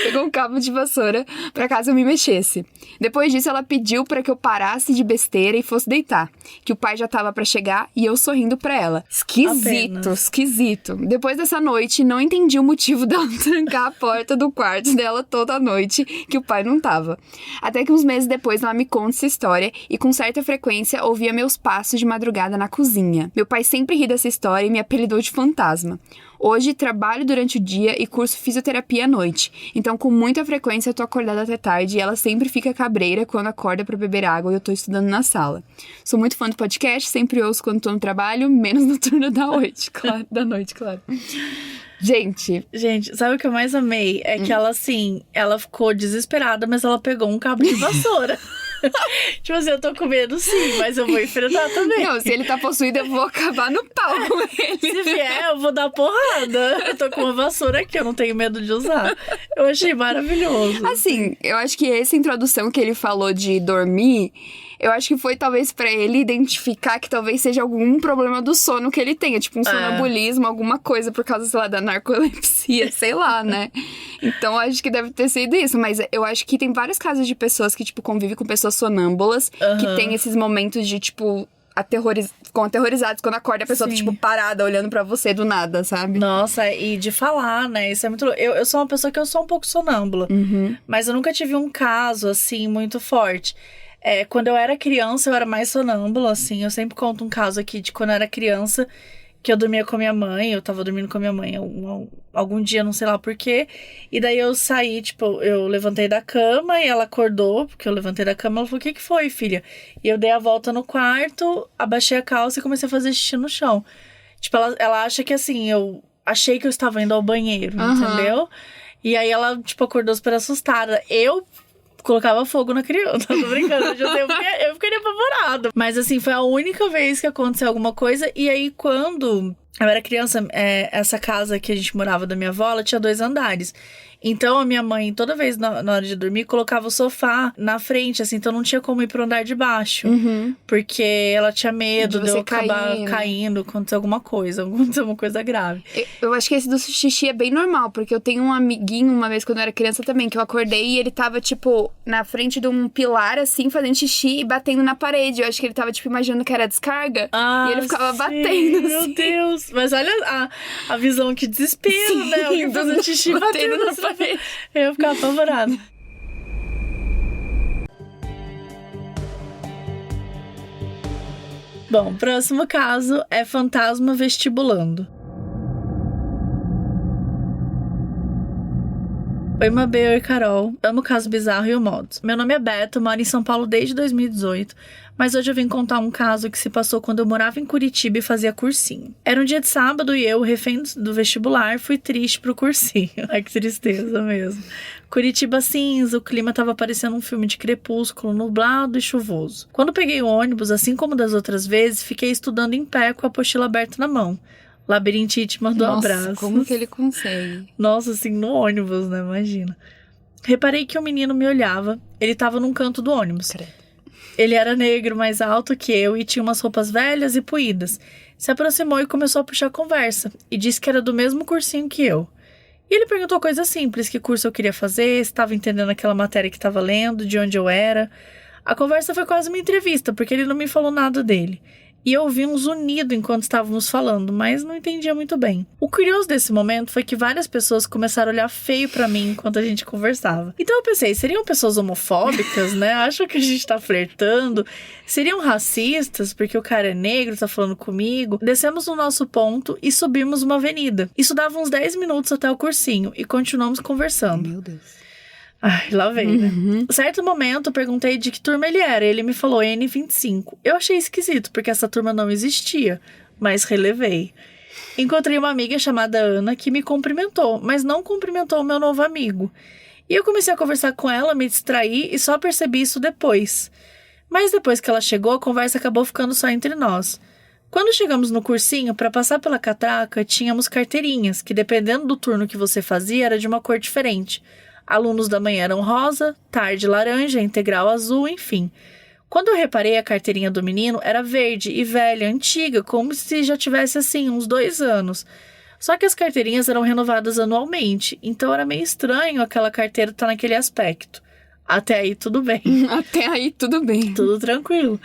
Speaker 2: Pegou um cabo de vassoura pra caso eu me mexesse. Depois disso, ela pediu pra que eu parasse de besteira e fosse deitar. Que o pai já tava pra chegar e eu sorrindo pra ela. Esquisito. Depois dessa noite, não entendi o motivo dela trancar a porta do quarto dela toda a noite, que o pai não tava. Até que uns meses depois, ela me conta essa história e com certa frequência ouvia meus passos de madrugada na cozinha. Meu pai sempre ri dessa história e me apelidou de fantasma. Hoje, trabalho durante o dia e curso fisioterapia à noite. Então, com muita frequência, eu tô acordada até tarde e ela sempre fica cabreira quando acorda pra beber água e eu tô estudando na sala. Sou muito fã do podcast, sempre ouço quando tô no trabalho, menos no turno da noite, claro. Gente,
Speaker 1: sabe o que eu mais amei? É que ela, assim, ela ficou desesperada, mas ela pegou um cabo de vassoura. Tipo assim, eu tô com medo sim, mas eu vou enfrentar também.
Speaker 2: Não, se ele tá possuído, eu vou acabar no pau com ele.
Speaker 1: Se vier, eu vou dar porrada. Eu tô com uma vassoura aqui, eu não tenho medo de usar. Eu achei maravilhoso.
Speaker 2: Assim, eu acho que essa introdução que ele falou de dormir, eu acho que foi talvez pra ele identificar que talvez seja algum problema do sono que ele tenha, tipo um sonambulismo, alguma coisa por causa, sei lá, da narcolepsia, sei lá, né? Então, acho que deve ter sido isso, mas eu acho que tem vários casos de pessoas que, tipo, convivem com pessoas sonâmbulas, que tem esses momentos de, tipo, ficam aterrorizados quando acorda a pessoa, tipo, parada, olhando pra você do nada, sabe?
Speaker 1: Nossa, e de falar, né? Isso é muito... Eu sou uma pessoa que eu sou um pouco sonâmbula, mas eu nunca tive um caso, assim, muito forte. Quando eu era criança, eu era mais sonâmbula, assim. Eu sempre conto um caso aqui de quando eu era criança, que eu dormia com a minha mãe. Eu tava dormindo com a minha mãe algum dia, não sei lá porquê. E daí eu saí, tipo, eu levantei da cama e ela acordou, porque eu levantei da cama. Ela falou, o que foi, filha? E eu dei a volta no quarto, abaixei a calça e comecei a fazer xixi no chão. Tipo, ela acha que, assim, eu achei que eu estava indo ao banheiro, entendeu? E aí ela, tipo, acordou super assustada. Eu colocava fogo na criança, tô brincando, eu ficaria apavorada. Mas assim, foi a única vez que aconteceu alguma coisa. E aí, quando eu era criança, essa casa que a gente morava da minha avó, ela tinha 2 andares. Então, a minha mãe, toda vez na hora de dormir, colocava o sofá na frente, assim. Então, não tinha como ir pro andar de baixo. Porque ela tinha medo de eu acabar caindo, acontecer alguma coisa grave.
Speaker 2: Eu acho que esse do xixi é bem normal. Porque eu tenho um amiguinho, uma vez quando eu era criança também, que eu acordei e ele tava, tipo, na frente de um pilar, assim, fazendo xixi e batendo na parede. Eu acho que ele tava, tipo, imaginando que era descarga. E ele ficava batendo, assim.
Speaker 1: Meu Deus! Mas olha a visão, que desespero,
Speaker 2: Sim,
Speaker 1: né? Alguém fazendo xixi e batendo na parede. Eu ia ficar apavorada. Bom, próximo caso é fantasma vestibulando. Oi, Mabê, oi, Carol. Amo o caso bizarro e o modo. Meu nome é Beto, moro em São Paulo desde 2018, mas hoje eu vim contar um caso que se passou quando eu morava em Curitiba e fazia cursinho. Era um dia de sábado e eu, refém do vestibular, fui triste pro cursinho. Ai, que tristeza mesmo. Curitiba cinza, o clima tava parecendo um filme de crepúsculo, nublado e chuvoso. Quando peguei o ônibus, assim como das outras vezes, fiquei estudando em pé com a apostila aberta na mão. Labirintite mandou abraço.
Speaker 2: Como que ele consegue?
Speaker 1: Nossa, assim, no ônibus, né? Imagina. Reparei que um menino me olhava. Ele tava num canto do ônibus. Ele era negro, mais alto que eu e tinha umas roupas velhas e puídas. Se aproximou e começou a puxar conversa. E disse que era do mesmo cursinho que eu. E ele perguntou coisas simples. Que curso eu queria fazer, se estava entendendo aquela matéria que estava lendo, de onde eu era. A conversa foi quase uma entrevista, porque ele não me falou nada dele. E eu ouvi um zunido enquanto estávamos falando, mas não entendia muito bem. O curioso desse momento foi que várias pessoas começaram a olhar feio pra mim enquanto a gente conversava. Então eu pensei, seriam pessoas homofóbicas, né? Acham que a gente tá flertando? Seriam racistas, porque o cara é negro, tá falando comigo? Descemos no nosso ponto e subimos uma avenida. Isso dava uns 10 minutos até o cursinho e continuamos conversando.
Speaker 2: Meu Deus.
Speaker 1: Ai, lá vem, né? Certo momento, eu perguntei de que turma ele era. Ele me falou N25. Eu achei esquisito, porque essa turma não existia, mas relevei. Encontrei uma amiga chamada Ana que me cumprimentou, mas não cumprimentou o meu novo amigo. E eu comecei a conversar com ela, me distraí e só percebi isso depois. Mas depois que ela chegou, a conversa acabou ficando só entre nós. Quando chegamos no cursinho, para passar pela catraca, tínhamos carteirinhas, que dependendo do turno que você fazia, era de uma cor diferente. Alunos da manhã eram rosa, tarde laranja, integral azul, enfim. Quando eu reparei, a carteirinha do menino era verde e velha, antiga, como se já tivesse, assim, uns 2 anos. Só que as carteirinhas eram renovadas anualmente, então era meio estranho aquela carteira estar naquele aspecto. Até aí, tudo bem.
Speaker 2: Até aí, tudo bem.
Speaker 1: Tudo tranquilo.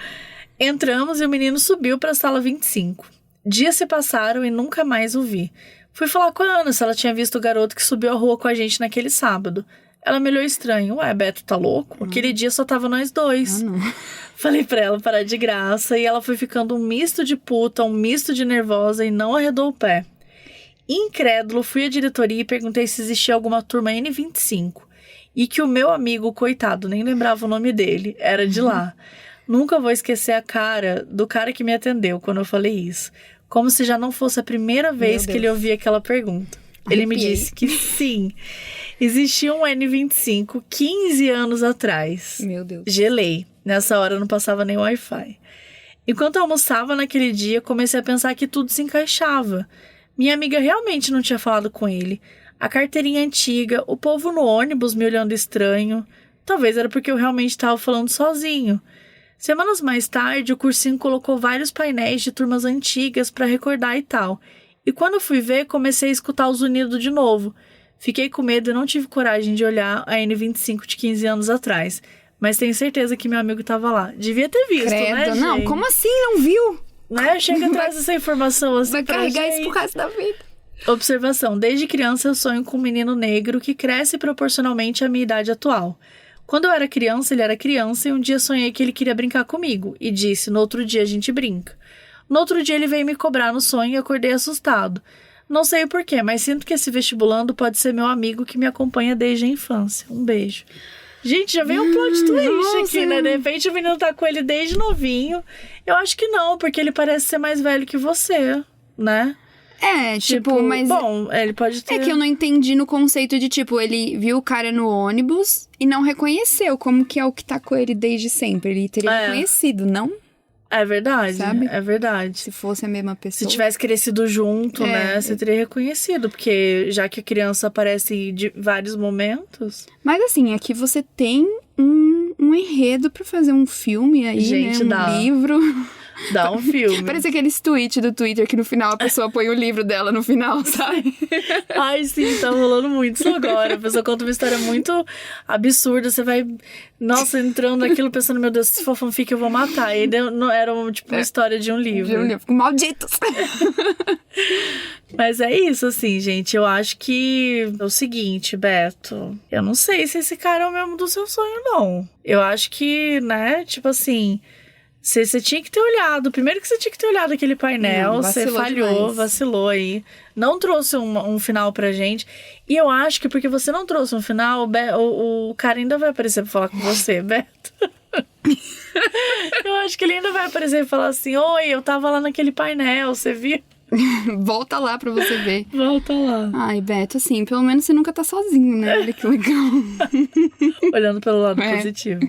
Speaker 1: Entramos e o menino subiu para a sala 25. Dias se passaram e nunca mais o vi. Fui falar com a Ana se ela tinha visto o garoto que subiu a rua com a gente naquele sábado. Ela me olhou estranho. Ué, Beto, tá louco? Aquele dia só tava nós dois.
Speaker 2: Não.
Speaker 1: Falei pra ela parar de graça e ela foi ficando um misto de puta, um misto de nervosa e não arredou o pé. Incrédulo, fui à diretoria e perguntei se existia alguma turma N25. E que o meu amigo, coitado, nem lembrava o nome dele, era de lá. Nunca vou esquecer a cara do cara que me atendeu quando eu falei isso. Como se já não fosse a primeira vez que ele ouvia aquela pergunta. Ele me disse que sim, existia um N25 15 anos atrás.
Speaker 2: Meu Deus.
Speaker 1: Gelei. Nessa hora não passava nem Wi-Fi. Enquanto eu almoçava naquele dia, comecei a pensar que tudo se encaixava. Minha amiga realmente não tinha falado com ele. A carteirinha antiga, o povo no ônibus me olhando estranho. Talvez era porque eu realmente estava falando sozinho. Semanas mais tarde, o cursinho colocou vários painéis de turmas antigas para recordar e tal. E quando eu fui ver, comecei a escutar o zunido de novo. Fiquei com medo e não tive coragem de olhar a N25 de 15 anos atrás. Mas tenho certeza que meu amigo estava lá. Devia ter visto,
Speaker 2: Credo,
Speaker 1: né, gente?
Speaker 2: Não, como assim não viu?
Speaker 1: Né? Chega atrás dessa informação assim
Speaker 2: Vai
Speaker 1: pra
Speaker 2: carregar
Speaker 1: gente.
Speaker 2: isso pro resto da vida.
Speaker 1: Observação. Desde criança eu sonho com um menino negro que cresce proporcionalmente à minha idade atual. Quando eu era criança, ele era criança e um dia sonhei que ele queria brincar comigo. E disse, no outro dia a gente brinca. No outro dia ele veio me cobrar no sonho e acordei assustado. Não sei o porquê, mas sinto que esse vestibulando pode ser meu amigo que me acompanha desde a infância. Um beijo. Gente, já veio um plot twist aqui, né? De repente o menino tá com ele desde novinho. Eu acho que não, porque ele parece ser mais velho que você, né?
Speaker 2: É, tipo, mas...
Speaker 1: Bom, ele pode ter...
Speaker 2: É que eu não entendi no conceito de, tipo, ele viu o cara no ônibus e não reconheceu como que é o que tá com ele desde sempre. Ele teria reconhecido, não?
Speaker 1: É verdade,
Speaker 2: sabe?
Speaker 1: É verdade.
Speaker 2: Se fosse a mesma pessoa.
Speaker 1: Se tivesse crescido junto, né, você teria reconhecido. Porque já que a criança aparece de vários momentos...
Speaker 2: Mas assim, aqui você tem um enredo pra fazer um filme aí,
Speaker 1: Gente,
Speaker 2: né? Um livro.
Speaker 1: Dá um filme.
Speaker 2: Parece aqueles tweets do Twitter que no final a pessoa põe o livro dela no final, sabe?
Speaker 1: Ai, sim, tá rolando muito isso agora. A pessoa conta uma história muito absurda. Você vai, nossa, entrando naquilo pensando, meu Deus, se for fanfic eu vou matar. E não era uma história de um livro.
Speaker 2: De um livro. Malditos!
Speaker 1: Mas é isso, assim, gente. Eu acho que é o seguinte, Beto. Eu não sei se esse cara é o mesmo do seu sonho, não. Eu acho que, né, tipo assim... Você tinha que ter olhado. Primeiro que você tinha que ter olhado aquele painel. Você falhou, demais. Vacilou aí. Não trouxe um final pra gente. E eu acho que porque você não trouxe um final, o cara ainda vai aparecer pra falar com você, Beto. Eu acho que ele ainda vai aparecer e falar assim: oi, eu tava lá naquele painel, você viu?
Speaker 2: Volta lá pra você ver.
Speaker 1: Volta lá.
Speaker 2: Ai, Beto, assim, pelo menos você nunca tá sozinho, né? Olha que legal.
Speaker 1: Olhando pelo lado positivo.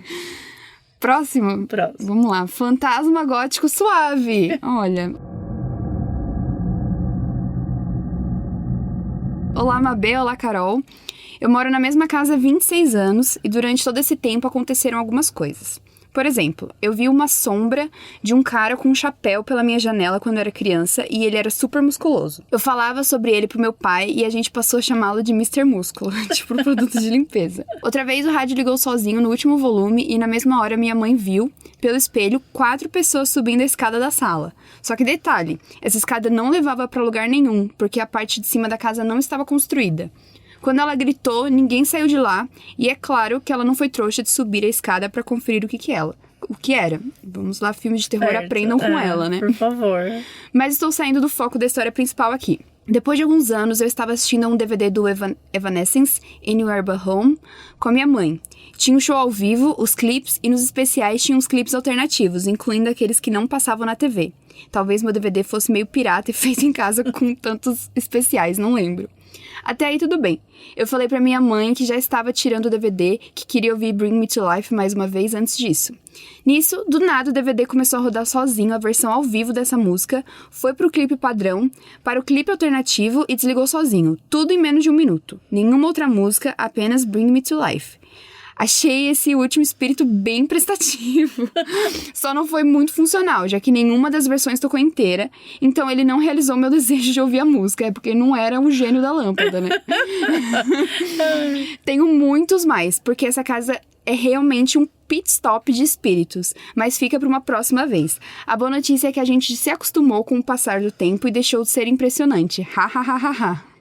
Speaker 2: Próximo? Vamos lá. Fantasma gótico suave. Olha. Olá, Mabê. Olá, Carol. Eu moro na mesma casa há 26 anos e durante todo esse tempo aconteceram algumas coisas. Por exemplo, eu vi uma sombra de um cara com um chapéu pela minha janela quando eu era criança e ele era super musculoso. Eu falava sobre ele pro meu pai e a gente passou a chamá-lo de Mr. Músculo, tipo produto de limpeza. Outra vez o rádio ligou sozinho no último volume e na mesma hora minha mãe viu, pelo espelho, 4 pessoas subindo a escada da sala. Só que detalhe, essa escada não levava pra lugar nenhum, porque a parte de cima da casa não estava construída. Quando ela gritou, ninguém saiu de lá, e é claro que ela não foi trouxa de subir a escada pra conferir o que era. Vamos lá, filmes de terror, aprendam com ela, né?
Speaker 1: Por favor.
Speaker 2: Mas estou saindo do foco da história principal aqui. Depois de alguns anos, eu estava assistindo a um DVD do Evanescence, Anywhere But Home, com a minha mãe. Tinha um show ao vivo, os clipes, e nos especiais tinha uns clipes alternativos, incluindo aqueles que não passavam na TV. Talvez meu DVD fosse meio pirata e feito em casa com tantos especiais, não lembro. Até aí tudo bem. Eu falei pra minha mãe que já estava tirando o DVD, que queria ouvir Bring Me to Life mais uma vez antes disso. Nisso, do nada o DVD começou a rodar sozinho a versão ao vivo dessa música, foi pro clipe padrão, para o clipe alternativo e desligou sozinho, tudo em menos de 1 minuto. Nenhuma outra música, apenas Bring Me to Life. Achei esse último espírito bem prestativo. Só não foi muito funcional, já que nenhuma das versões tocou inteira, então ele não realizou meu desejo de ouvir a música, porque não era um gênio da lâmpada, né? Tenho muitos mais, porque essa casa é realmente um pit stop de espíritos, mas fica para uma próxima vez. A boa notícia é que a gente se acostumou com o passar do tempo e deixou de ser impressionante. Ha, ha, ha, ha, ha.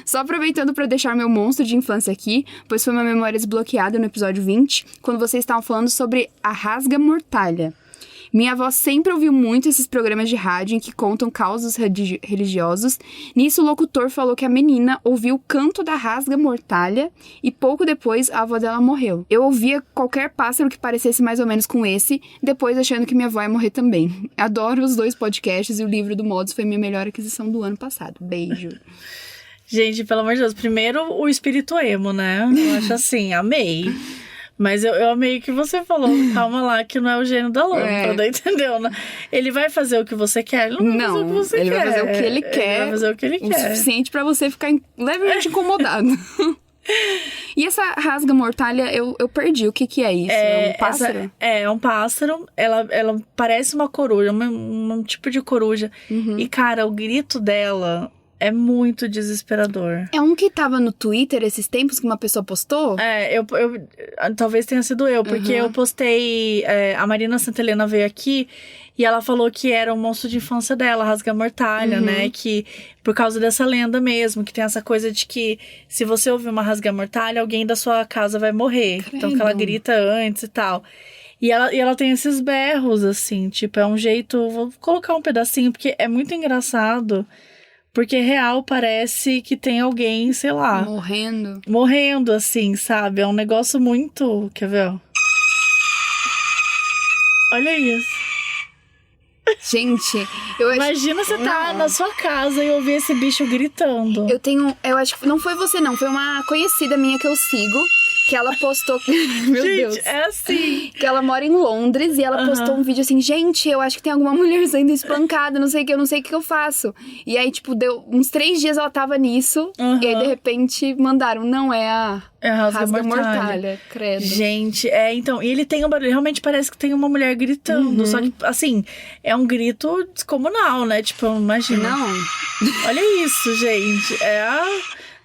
Speaker 2: Só aproveitando para deixar meu monstro de infância aqui, pois foi uma memória desbloqueada no episódio 20, quando vocês estavam falando sobre a rasga-mortalha. Minha avó sempre ouviu muito esses programas de rádio em que contam causos religiosos. Nisso, o locutor falou que a menina ouviu o canto da rasga-mortalha e pouco depois a avó dela morreu. Eu ouvia qualquer pássaro que parecesse mais ou menos com esse, depois achando que minha avó ia morrer também. Adoro os 2 podcasts e o livro do Modos foi minha melhor aquisição do ano passado. Beijo.
Speaker 1: Gente, pelo amor de Deus, primeiro o espírito emo, né? Eu acho assim, amei. Mas eu amei que você falou, calma lá, que não é o gênio da lâmpada, entendeu? Ele vai fazer o que você quer, ele não vai fazer o que você quer.
Speaker 2: Ele vai fazer o que ele quer.
Speaker 1: Ele vai fazer o que ele quer.
Speaker 2: O suficiente pra você ficar levemente incomodado. E essa rasga-mortalha, eu perdi. O que é isso? É um pássaro?
Speaker 1: É um pássaro. Ela parece uma coruja, um tipo de coruja. Uhum. E, cara, o grito dela é muito desesperador.
Speaker 2: É um que tava no Twitter esses tempos que uma pessoa postou?
Speaker 1: Eu talvez tenha sido eu, porque eu postei... a Marina Santelena veio aqui e ela falou que era um monstro de infância dela, rasga-mortalha, né? Que por causa dessa lenda mesmo, que tem essa coisa de que se você ouvir uma rasga-mortalha, alguém da sua casa vai morrer. Credo. Então que ela grita antes e tal. E ela tem esses berros, assim, tipo, é um jeito... Vou colocar um pedacinho, porque é muito engraçado... Porque real parece que tem alguém, sei lá... Morrendo, assim, sabe? É um negócio muito... Quer ver? Olha isso.
Speaker 2: Gente,
Speaker 1: imagina você tá na sua casa e ouvir esse bicho gritando.
Speaker 2: Eu acho que não foi você não, foi uma conhecida minha que eu sigo, que ela postou... Meu
Speaker 1: Gente,
Speaker 2: Deus.
Speaker 1: é assim.
Speaker 2: Que ela mora em Londres e ela postou um vídeo assim, gente, eu acho que tem alguma mulher sendo espancada, não sei o que eu faço. E aí, tipo, deu uns 3 dias ela tava nisso, e aí, de repente, mandaram, não, é a rasga-mortalha, credo.
Speaker 1: Gente, então, e ele tem um barulho, realmente parece que tem uma mulher gritando, só que, assim, é um grito descomunal, né? Tipo, imagina.
Speaker 2: Não.
Speaker 1: Olha isso, gente,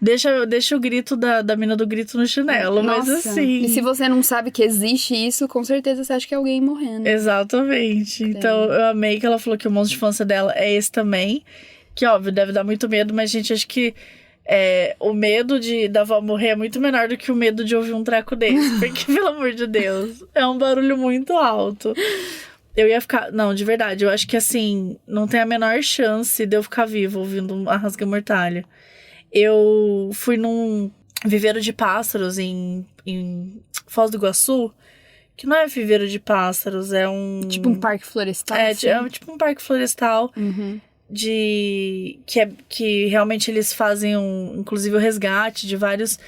Speaker 1: Deixa o grito da mina do grito no chinelo,
Speaker 2: Nossa.
Speaker 1: mas assim...
Speaker 2: E se você não sabe que existe isso, com certeza você acha que é alguém morrendo.
Speaker 1: Exatamente. Então, eu amei que ela falou que o monstro de infância dela é esse também. Que, óbvio, deve dar muito medo, mas, gente, acho que o medo da avó morrer é muito menor do que o medo de ouvir um treco desse. Porque, pelo amor de Deus, é um barulho muito alto. Eu ia ficar... Não, de verdade, eu acho que, assim, não tem a menor chance de eu ficar viva ouvindo a rasga-mortalha. Eu fui num viveiro de pássaros em Foz do Iguaçu, que não é viveiro de pássaros, é um...
Speaker 2: Tipo um parque florestal, assim.
Speaker 1: É tipo um parque florestal, que realmente eles fazem, inclusive, o resgate de vários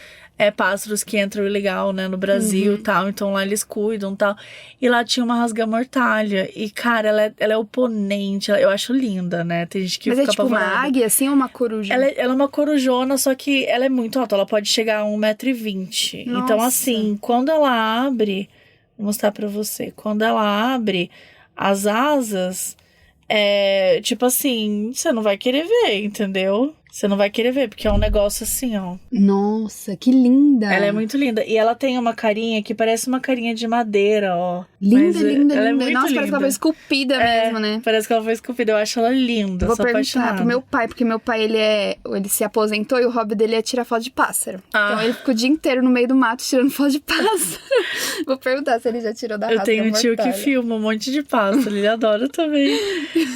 Speaker 1: pássaros que entram ilegal, né, no Brasil e tal. Então, lá eles cuidam e tal. E lá tinha uma rasga-mortalha. E, cara, ela é oponente. Eu acho linda, né? Tem gente que
Speaker 2: Mas
Speaker 1: fica
Speaker 2: é tipo
Speaker 1: apavorada.
Speaker 2: uma águia, assim, ou uma coruja?
Speaker 1: Ela é uma corujona, só que ela é muito alta. Ela pode chegar a 1,20 m. Então, assim, quando ela abre... Vou mostrar pra você. Quando ela abre as asas, tipo assim, você não vai querer ver, entendeu? Você não vai querer ver, porque é um negócio assim, ó.
Speaker 2: Nossa, que linda!
Speaker 1: Ela é muito linda. E ela tem uma carinha que parece uma carinha de madeira, ó.
Speaker 2: Linda, linda,
Speaker 1: ela
Speaker 2: linda.
Speaker 1: É muito
Speaker 2: Nossa,
Speaker 1: linda.
Speaker 2: parece que ela foi esculpida mesmo, né?
Speaker 1: Parece que ela foi esculpida. Eu acho ela linda.
Speaker 2: Vou
Speaker 1: sou
Speaker 2: perguntar
Speaker 1: apaixonada.
Speaker 2: pro meu pai, porque meu pai, ele se aposentou e o hobby dele é tirar foto de pássaro. Então ele ficou o dia inteiro no meio do mato tirando foto de pássaro. Vou perguntar se ele já tirou da rasga.
Speaker 1: Eu tenho um tio que filma um monte de pássaro, ele adora também.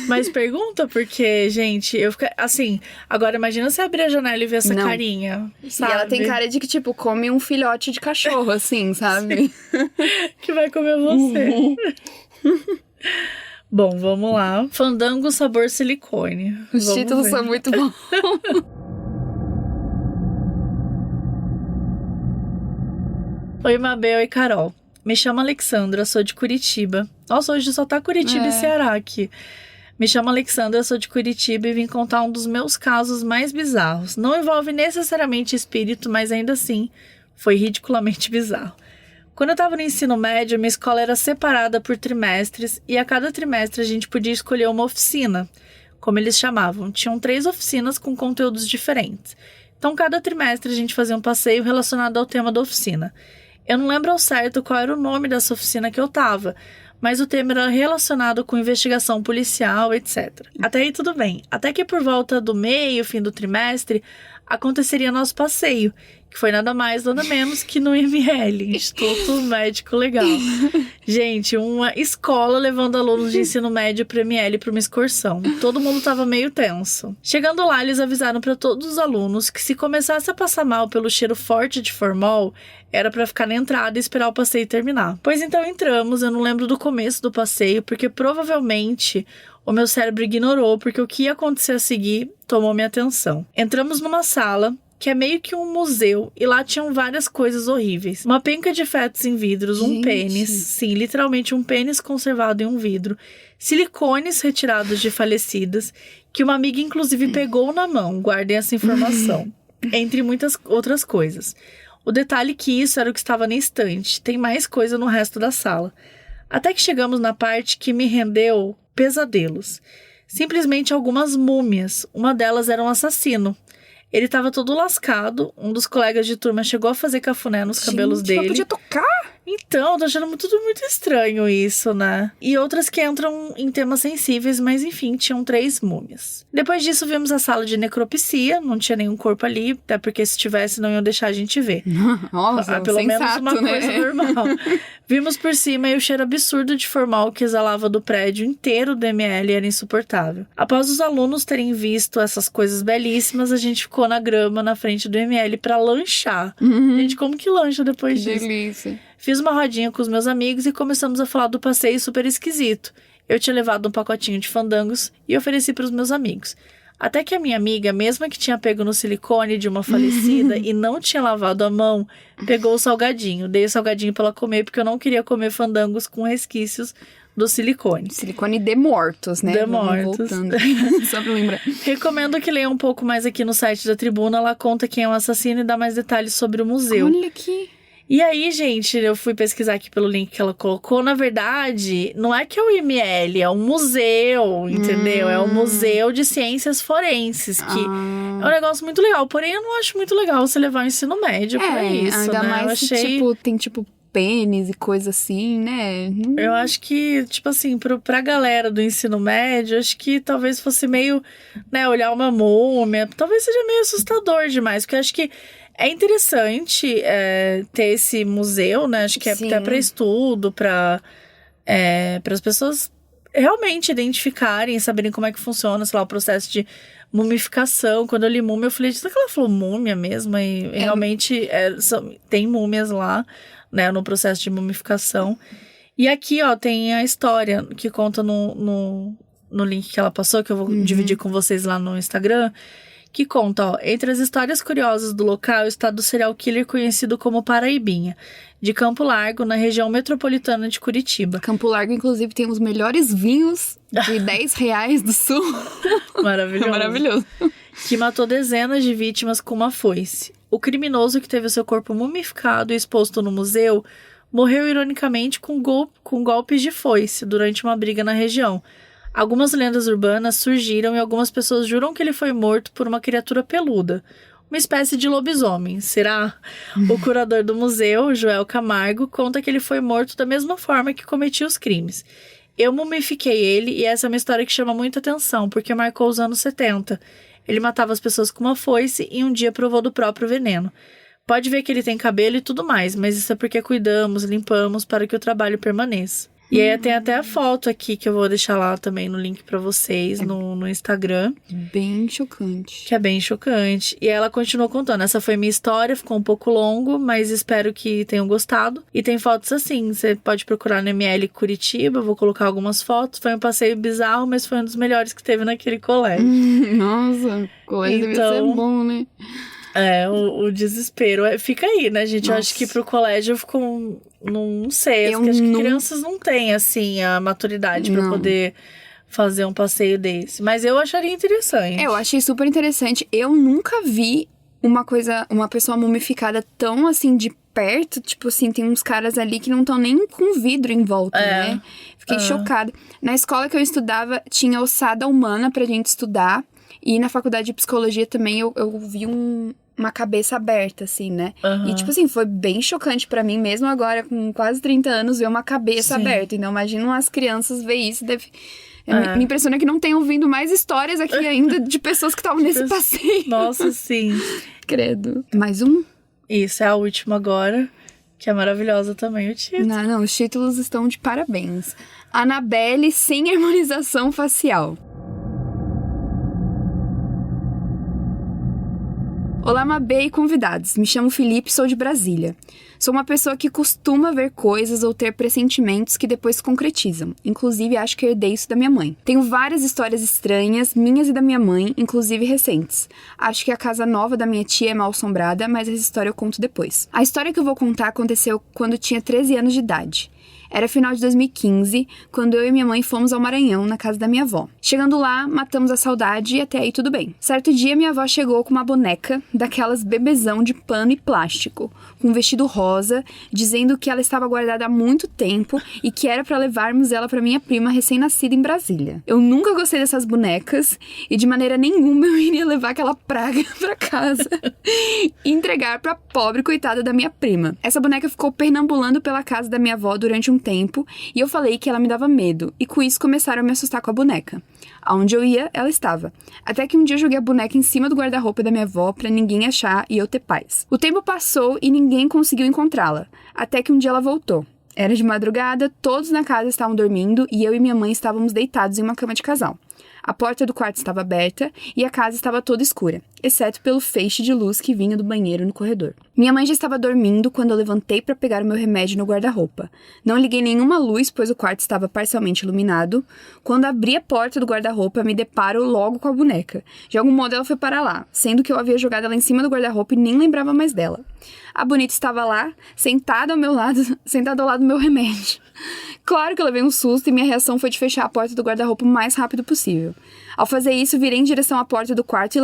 Speaker 1: Mas pergunta, porque, gente, eu fico assim, agora imagina você abrir a janela e ver essa carinha, sabe?
Speaker 2: E ela tem cara de que, tipo, come um filhote de cachorro, assim, sabe?
Speaker 1: Que vai comer você. Bom, vamos lá. Fandango sabor silicone.
Speaker 2: Os títulos são muito bons.
Speaker 1: Oi, Mabel e Carol. Me chamo Alexandra, sou de Curitiba. Nossa, hoje só tá Curitiba e Ceará aqui. Me chamo Alexandra, sou de Curitiba e vim contar um dos meus casos mais bizarros. Não envolve necessariamente espírito, mas ainda assim foi ridiculamente bizarro. Quando eu tava no ensino médio, minha escola era separada por trimestres e a cada trimestre a gente podia escolher uma oficina, como eles chamavam. Tinham 3 oficinas com conteúdos diferentes. Então, cada trimestre a gente fazia um passeio relacionado ao tema da oficina. Eu não lembro ao certo qual era o nome dessa oficina que eu tava, mas o tema era relacionado com investigação policial, etc. Até aí tudo bem. Até que por volta do meio, fim do trimestre, aconteceria nosso passeio, que foi nada mais, nada menos que no IML, Instituto Médico Legal. Gente, uma escola levando alunos de ensino médio para o IML para uma excursão. Todo mundo tava meio tenso. Chegando lá, eles avisaram para todos os alunos que se começasse a passar mal pelo cheiro forte de formol, era para ficar na entrada e esperar o passeio terminar. Pois então entramos, eu não lembro do começo do passeio, porque provavelmente o meu cérebro ignorou, porque o que ia acontecer a seguir tomou minha atenção. Entramos numa sala que é meio que um museu, e lá tinham várias coisas horríveis. Uma penca de fetos em vidros, um pênis, sim, literalmente um pênis conservado em um vidro, silicones retirados de falecidas, que uma amiga inclusive pegou na mão, guardem essa informação, entre muitas outras coisas. O detalhe é que isso era o que estava na estante, tem mais coisa no resto da sala. Até que chegamos na parte que me rendeu pesadelos. Simplesmente algumas múmias, uma delas era um assassino. Ele tava todo lascado, um dos colegas de turma chegou a fazer cafuné nos cabelos dele.
Speaker 2: Não podia tocar?
Speaker 1: Então, tô achando tudo muito estranho isso, né? E outras que entram em temas sensíveis, mas enfim, tinham 3 múmias. Depois disso, vimos a sala de necropsia, não tinha nenhum corpo ali, até porque se tivesse não iam deixar a gente ver.
Speaker 2: Nossa,
Speaker 1: pelo
Speaker 2: sensato,
Speaker 1: menos uma coisa normal. Vimos por cima e o cheiro absurdo de formol que exalava do prédio inteiro do ML era insuportável. Após os alunos terem visto essas coisas belíssimas, a gente ficou na grama na frente do ML pra lanchar. Gente, como que lancha depois disso?
Speaker 2: Delícia.
Speaker 1: Fiz uma rodinha com os meus amigos e começamos a falar do passeio super esquisito. Eu tinha levado um pacotinho de fandangos e ofereci para os meus amigos. Até que a minha amiga, mesmo que tinha pego no silicone de uma falecida e não tinha lavado a mão, pegou o salgadinho. Dei o salgadinho pra ela comer, porque eu não queria comer fandangos com resquícios do silicone.
Speaker 2: Silicone de mortos, né?
Speaker 1: De mortos.
Speaker 2: Voltando. Só pra lembrar.
Speaker 1: Recomendo que leia um pouco mais aqui no site da Tribuna. Ela conta quem é o assassino e dá mais detalhes sobre o museu.
Speaker 2: Olha aqui.
Speaker 1: E aí, gente, eu fui pesquisar aqui pelo link que ela colocou. Na verdade, não é que é o IML, é um museu, entendeu? É um museu de ciências forenses, que é um negócio muito legal. Porém, eu não acho muito legal você levar o ensino médio pra isso,
Speaker 2: ainda
Speaker 1: né?
Speaker 2: mais
Speaker 1: eu achei...
Speaker 2: se, tem, pênis e coisa assim, né?
Speaker 1: Eu acho que, assim, pra galera do ensino médio, acho que talvez fosse meio, né, olhar uma múmia. Talvez seja meio assustador demais, porque eu acho que é interessante ter esse museu, né? Acho que é até para estudo, para as pessoas realmente identificarem, saberem como é que funciona, sei lá, o processo de mumificação. Quando eu li múmia, eu falei, será que ela falou múmia mesmo? E realmente tem múmias lá, né? No processo de mumificação. E aqui, ó, tem a história que conta no link que ela passou, que eu vou dividir com vocês lá no Instagram. Que conta, ó, entre as histórias curiosas do local está do serial killer conhecido como Paraibinha, de Campo Largo, na região metropolitana de Curitiba.
Speaker 2: Campo Largo, inclusive, tem os melhores vinhos de R$10 do sul.
Speaker 1: Maravilhoso.
Speaker 2: Maravilhoso.
Speaker 1: Que matou dezenas de vítimas com uma foice. O criminoso que teve o seu corpo mumificado e exposto no museu morreu ironicamente com golpes de foice durante uma briga na região. Algumas lendas urbanas surgiram e algumas pessoas juram que ele foi morto por uma criatura peluda, uma espécie de lobisomem. Será? O curador do museu, Joel Camargo, conta que ele foi morto da mesma forma que cometia os crimes. Eu mumifiquei ele e essa é uma história que chama muita atenção, porque marcou os anos 70. Ele matava as pessoas com uma foice e um dia provou do próprio veneno. Pode ver que ele tem cabelo e tudo mais, mas isso é porque cuidamos, limpamos para que o trabalho permaneça. E aí tem até a foto aqui que eu vou deixar lá também no link pra vocês no Instagram.
Speaker 2: Bem chocante.
Speaker 1: Que é bem chocante. E ela continuou contando. Essa foi minha história, ficou um pouco longo, mas espero que tenham gostado. E tem fotos assim, você pode procurar no ML Curitiba, eu vou colocar algumas fotos. Foi um passeio bizarro, mas foi um dos melhores que teve naquele colégio.
Speaker 2: Nossa, o colégio deve ser bom, né?
Speaker 1: O desespero. Fica aí, né, gente?
Speaker 2: Nossa.
Speaker 1: Eu acho que pro colégio ficou... Não sei, acho que crianças não têm, assim, a maturidade pra poder fazer um passeio desse. Mas eu acharia interessante.
Speaker 2: Eu achei super interessante. Eu nunca vi uma pessoa mumificada tão, assim, de perto. Tipo assim, tem uns caras ali que não estão nem com vidro em volta, né? Fiquei chocada. Na escola que eu estudava, tinha ossada humana pra gente estudar. E na faculdade de psicologia também eu vi uma cabeça aberta, assim, né? E, tipo assim, foi bem chocante pra mim, mesmo agora, com quase 30 anos, ver uma cabeça aberta. Então, imagina umas crianças ver isso, me impressiona que não tenham vindo mais histórias aqui ainda de pessoas que estavam nesse passeio.
Speaker 1: Nossa, sim.
Speaker 2: Credo. Mais um?
Speaker 1: Isso, é a última agora, que é maravilhosa também, o título.
Speaker 2: Não, os títulos estão de parabéns. Annabelle sem harmonização facial. Olá, Mabê e convidados. Me chamo Felipe, sou de Brasília. Sou uma pessoa que costuma ver coisas ou ter pressentimentos que depois se concretizam. Inclusive, acho que herdei isso da minha mãe. Tenho várias histórias estranhas, minhas e da minha mãe, inclusive recentes. Acho que a casa nova da minha tia é mal assombrada, mas essa história eu conto depois. A história que eu vou contar aconteceu quando tinha 13 anos de idade. Era final de 2015, quando eu e minha mãe fomos ao Maranhão, na casa da minha avó. Chegando lá, matamos a saudade e até aí tudo bem. Certo dia, minha avó chegou com uma boneca, daquelas bebezão de pano e plástico, com um vestido rosa, dizendo que ela estava guardada há muito tempo e que era para levarmos ela para minha prima recém-nascida em Brasília. Eu nunca gostei dessas bonecas e de maneira nenhuma eu iria levar aquela praga para casa e entregar para a pobre coitada da minha prima. Essa boneca ficou perambulando pela casa da minha avó durante um tempo e eu falei que ela me dava medo e com isso começaram a me assustar com a boneca. Aonde eu ia, ela estava. Até que um dia eu joguei a boneca em cima do guarda-roupa da minha avó pra ninguém achar e eu ter paz. O tempo passou e ninguém conseguiu encontrá-la. Até que um dia ela voltou. Era de madrugada, todos na casa estavam dormindo e eu e minha mãe estávamos deitados em uma cama de casal. A porta do quarto estava aberta e a casa estava toda escura. exceto pelo feixe de luz que vinha do banheiro no corredor. Minha mãe já estava dormindo quando eu levantei para pegar o meu remédio no guarda-roupa. Não liguei nenhuma luz, pois o quarto estava parcialmente iluminado. Quando abri a porta do guarda-roupa, me deparo logo com a boneca. De algum modo ela foi para lá, sendo que eu havia jogado ela em cima do guarda-roupa e nem lembrava mais dela. A bonita estava lá, sentada ao lado do meu remédio. Claro que eu levei um susto e minha reação foi de fechar a porta do guarda-roupa o mais rápido possível. Ao fazer isso, virei em direção à porta do quarto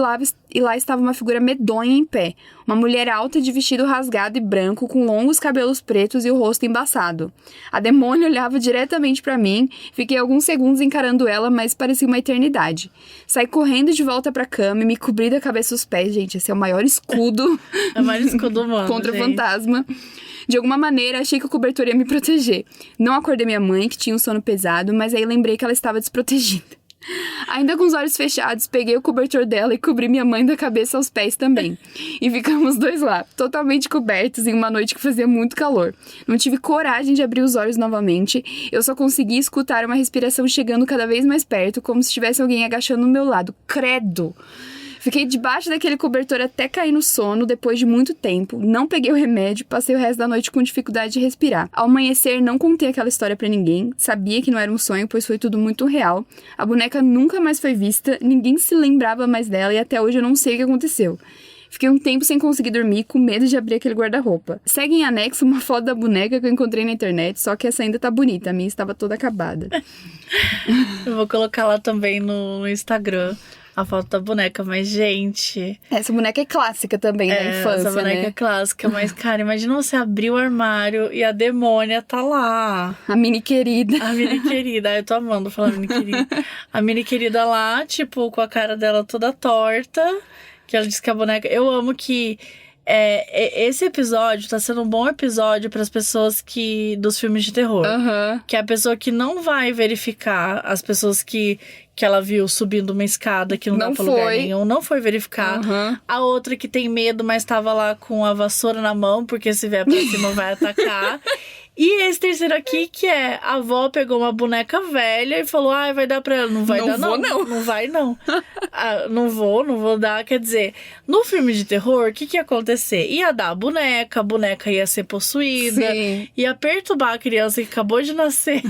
Speaker 2: e lá estava uma figura medonha em pé. Uma mulher alta de vestido rasgado e branco, com longos cabelos pretos e o rosto embaçado. A demônia olhava diretamente para mim, fiquei alguns segundos encarando ela, mas parecia uma eternidade. Saí correndo de volta pra cama e me cobri da cabeça aos pés. Gente, esse é o maior escudo.
Speaker 1: É o maior escudo humano,
Speaker 2: contra
Speaker 1: gente.
Speaker 2: fantasma. De alguma maneira, achei que o cobertor ia me proteger. Não acordei minha mãe, que tinha um sono pesado, mas aí lembrei que ela estava desprotegida. Ainda com os olhos fechados, peguei o cobertor dela e cobri minha mãe da cabeça aos pés também. E ficamos dois lá, totalmente cobertos em uma noite que fazia muito calor. Não tive coragem de abrir os olhos novamente, eu só consegui escutar uma respiração chegando cada vez mais perto, como se tivesse alguém agachando no meu lado. Credo! Fiquei debaixo daquele cobertor até cair no sono, depois de muito tempo. Não peguei o remédio, passei o resto da noite com dificuldade de respirar. Ao amanhecer, não contei aquela história pra ninguém. Sabia que não era um sonho, pois foi tudo muito real. A boneca nunca mais foi vista, ninguém se lembrava mais dela e até hoje eu não sei o que aconteceu. Fiquei um tempo sem conseguir dormir, com medo de abrir aquele guarda-roupa. Segue em anexo uma foto da boneca que eu encontrei na internet, só que essa ainda tá bonita, a minha estava toda acabada.
Speaker 1: Eu vou colocar lá também no Instagram a foto da boneca, mas, gente...
Speaker 2: Essa boneca é clássica também da infância,
Speaker 1: essa boneca é clássica, mas, cara, imagina você abrir o armário e a demônia tá lá.
Speaker 2: A mini querida.
Speaker 1: A mini querida, eu tô amando falar mini querida. A mini querida lá, tipo, com a cara dela toda torta, que ela disse que a boneca... Eu amo que esse episódio tá sendo um bom episódio pras pessoas dos filmes de terror.
Speaker 2: Uhum.
Speaker 1: Que é a pessoa que não vai verificar as pessoas que ela viu subindo uma escada que não dá pra lugar nenhum, não foi verificar.
Speaker 2: Uhum.
Speaker 1: A outra que tem medo, mas tava lá com a vassoura na mão, porque se vier pra cima vai atacar. E esse terceiro aqui, que é a avó pegou uma boneca velha e falou, vai dar pra ela. Não vai dar, não. Não vai, não. Não vou dar. Quer dizer, no filme de terror, o que ia acontecer? Ia dar a boneca ia ser possuída,
Speaker 2: Sim.
Speaker 1: Ia perturbar a criança que acabou de nascer,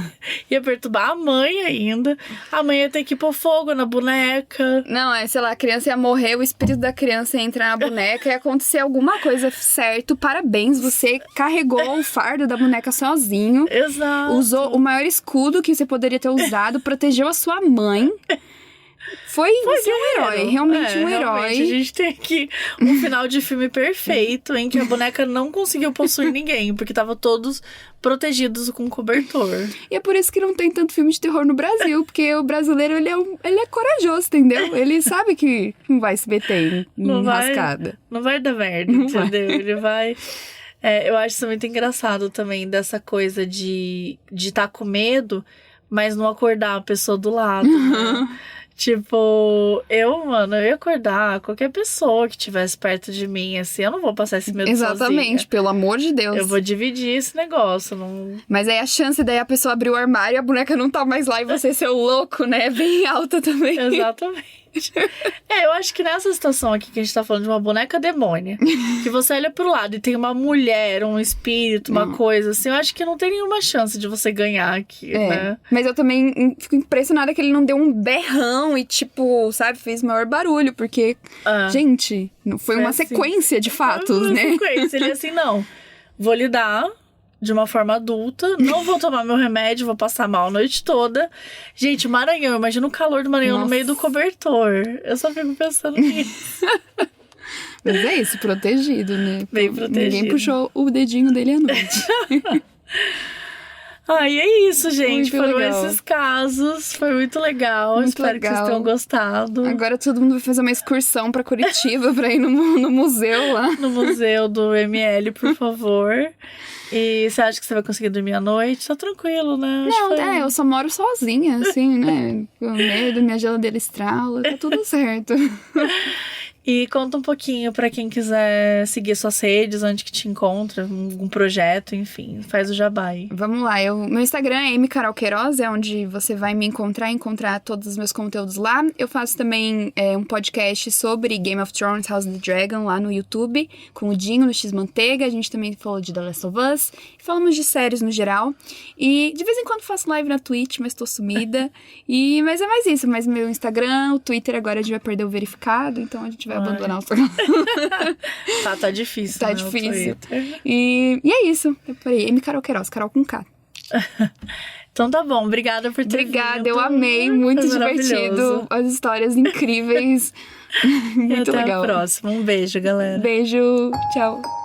Speaker 1: ia perturbar a mãe ainda. A mãe ia ter que pôr fogo na boneca.
Speaker 2: Não, sei lá, a criança ia morrer, o espírito da criança ia entrar na boneca, ia acontecer alguma coisa certo. Parabéns, você carregou o fardo da boneca sozinho.
Speaker 1: Exato.
Speaker 2: Usou o maior escudo que você poderia ter usado, protegeu a sua mãe. Foi um herói, realmente um herói.
Speaker 1: A gente tem aqui um final de filme perfeito, em que a boneca não conseguiu possuir ninguém, porque tava todos protegidos com cobertor.
Speaker 2: E é por isso que não tem tanto filme de terror no Brasil, porque o brasileiro, ele é corajoso, entendeu? Ele sabe que não vai se meter em rascada.
Speaker 1: Não vai dar merda, entendeu? Ele vai... eu acho isso muito engraçado também, dessa coisa de estar com medo, mas não acordar a pessoa do lado, né? Tipo, eu ia acordar qualquer pessoa que estivesse perto de mim, assim, eu não vou passar esse medo
Speaker 2: Exatamente,
Speaker 1: sozinha.
Speaker 2: pelo amor de Deus.
Speaker 1: Eu vou dividir esse negócio, não...
Speaker 2: Mas aí a chance daí a pessoa abrir o armário e a boneca não tá mais lá e você ser o louco, né? É bem alta também.
Speaker 1: Exatamente. Eu acho que nessa situação aqui que a gente tá falando de uma boneca demônia, que você olha pro lado e tem uma mulher, um espírito, uma coisa assim, eu acho que não tem nenhuma chance de você ganhar aqui, né?
Speaker 2: Mas eu também fico impressionada que ele não deu um berrão e, tipo, sabe, fez maior barulho, porque, gente, não foi uma
Speaker 1: assim,
Speaker 2: sequência de fatos, né?
Speaker 1: Sequência. Ele assim, não, vou lidar de uma forma adulta, não vou tomar meu remédio, vou passar mal a noite toda. Gente, Maranhão, imagina o calor do Maranhão no meio do cobertor. Eu só fico pensando nisso.
Speaker 2: Mas é isso, protegido, né?
Speaker 1: Bem protegido.
Speaker 2: Ninguém puxou o dedinho dele à noite.
Speaker 1: E é isso, gente.
Speaker 2: Muito
Speaker 1: Foram
Speaker 2: legal.
Speaker 1: esses casos. Foi muito legal.
Speaker 2: Muito
Speaker 1: Espero
Speaker 2: legal.
Speaker 1: que vocês tenham gostado.
Speaker 2: Agora todo mundo vai fazer uma excursão pra Curitiba pra ir no museu lá.
Speaker 1: No museu do ML, por favor. E você acha que você vai conseguir dormir à noite? Tá tranquilo, né?
Speaker 2: Não, eu só moro sozinha, assim, né? Com medo, minha geladeira estrala, tá tudo certo.
Speaker 1: E conta um pouquinho pra quem quiser seguir suas redes, onde que te encontra, algum projeto, enfim, faz o jabá aí.
Speaker 2: Vamos lá, meu Instagram é mcarolqueiroz, é onde você vai me encontrar todos os meus conteúdos lá. Eu faço também um podcast sobre Game of Thrones, House of the Dragon, lá no YouTube, com o Dinho, no X-Manteiga. A gente também falou de The Last of Us, falamos de séries no geral. E de vez em quando faço live na Twitch, mas tô sumida. Mas é mais isso, mas meu Instagram, o Twitter agora a gente vai perder o verificado, então a gente vai abandonar o Instagram.
Speaker 1: Tá difícil.
Speaker 2: Tá
Speaker 1: né,
Speaker 2: difícil. E é isso. Eu parei. mcarolqueiroz, Carol com K.
Speaker 1: Então tá bom, obrigada por ter
Speaker 2: Obrigada,
Speaker 1: vindo.
Speaker 2: eu amei, muito
Speaker 1: Foi
Speaker 2: divertido. As histórias incríveis. Muito
Speaker 1: e até
Speaker 2: legal.
Speaker 1: a próxima. Um beijo, galera.
Speaker 2: Beijo, tchau.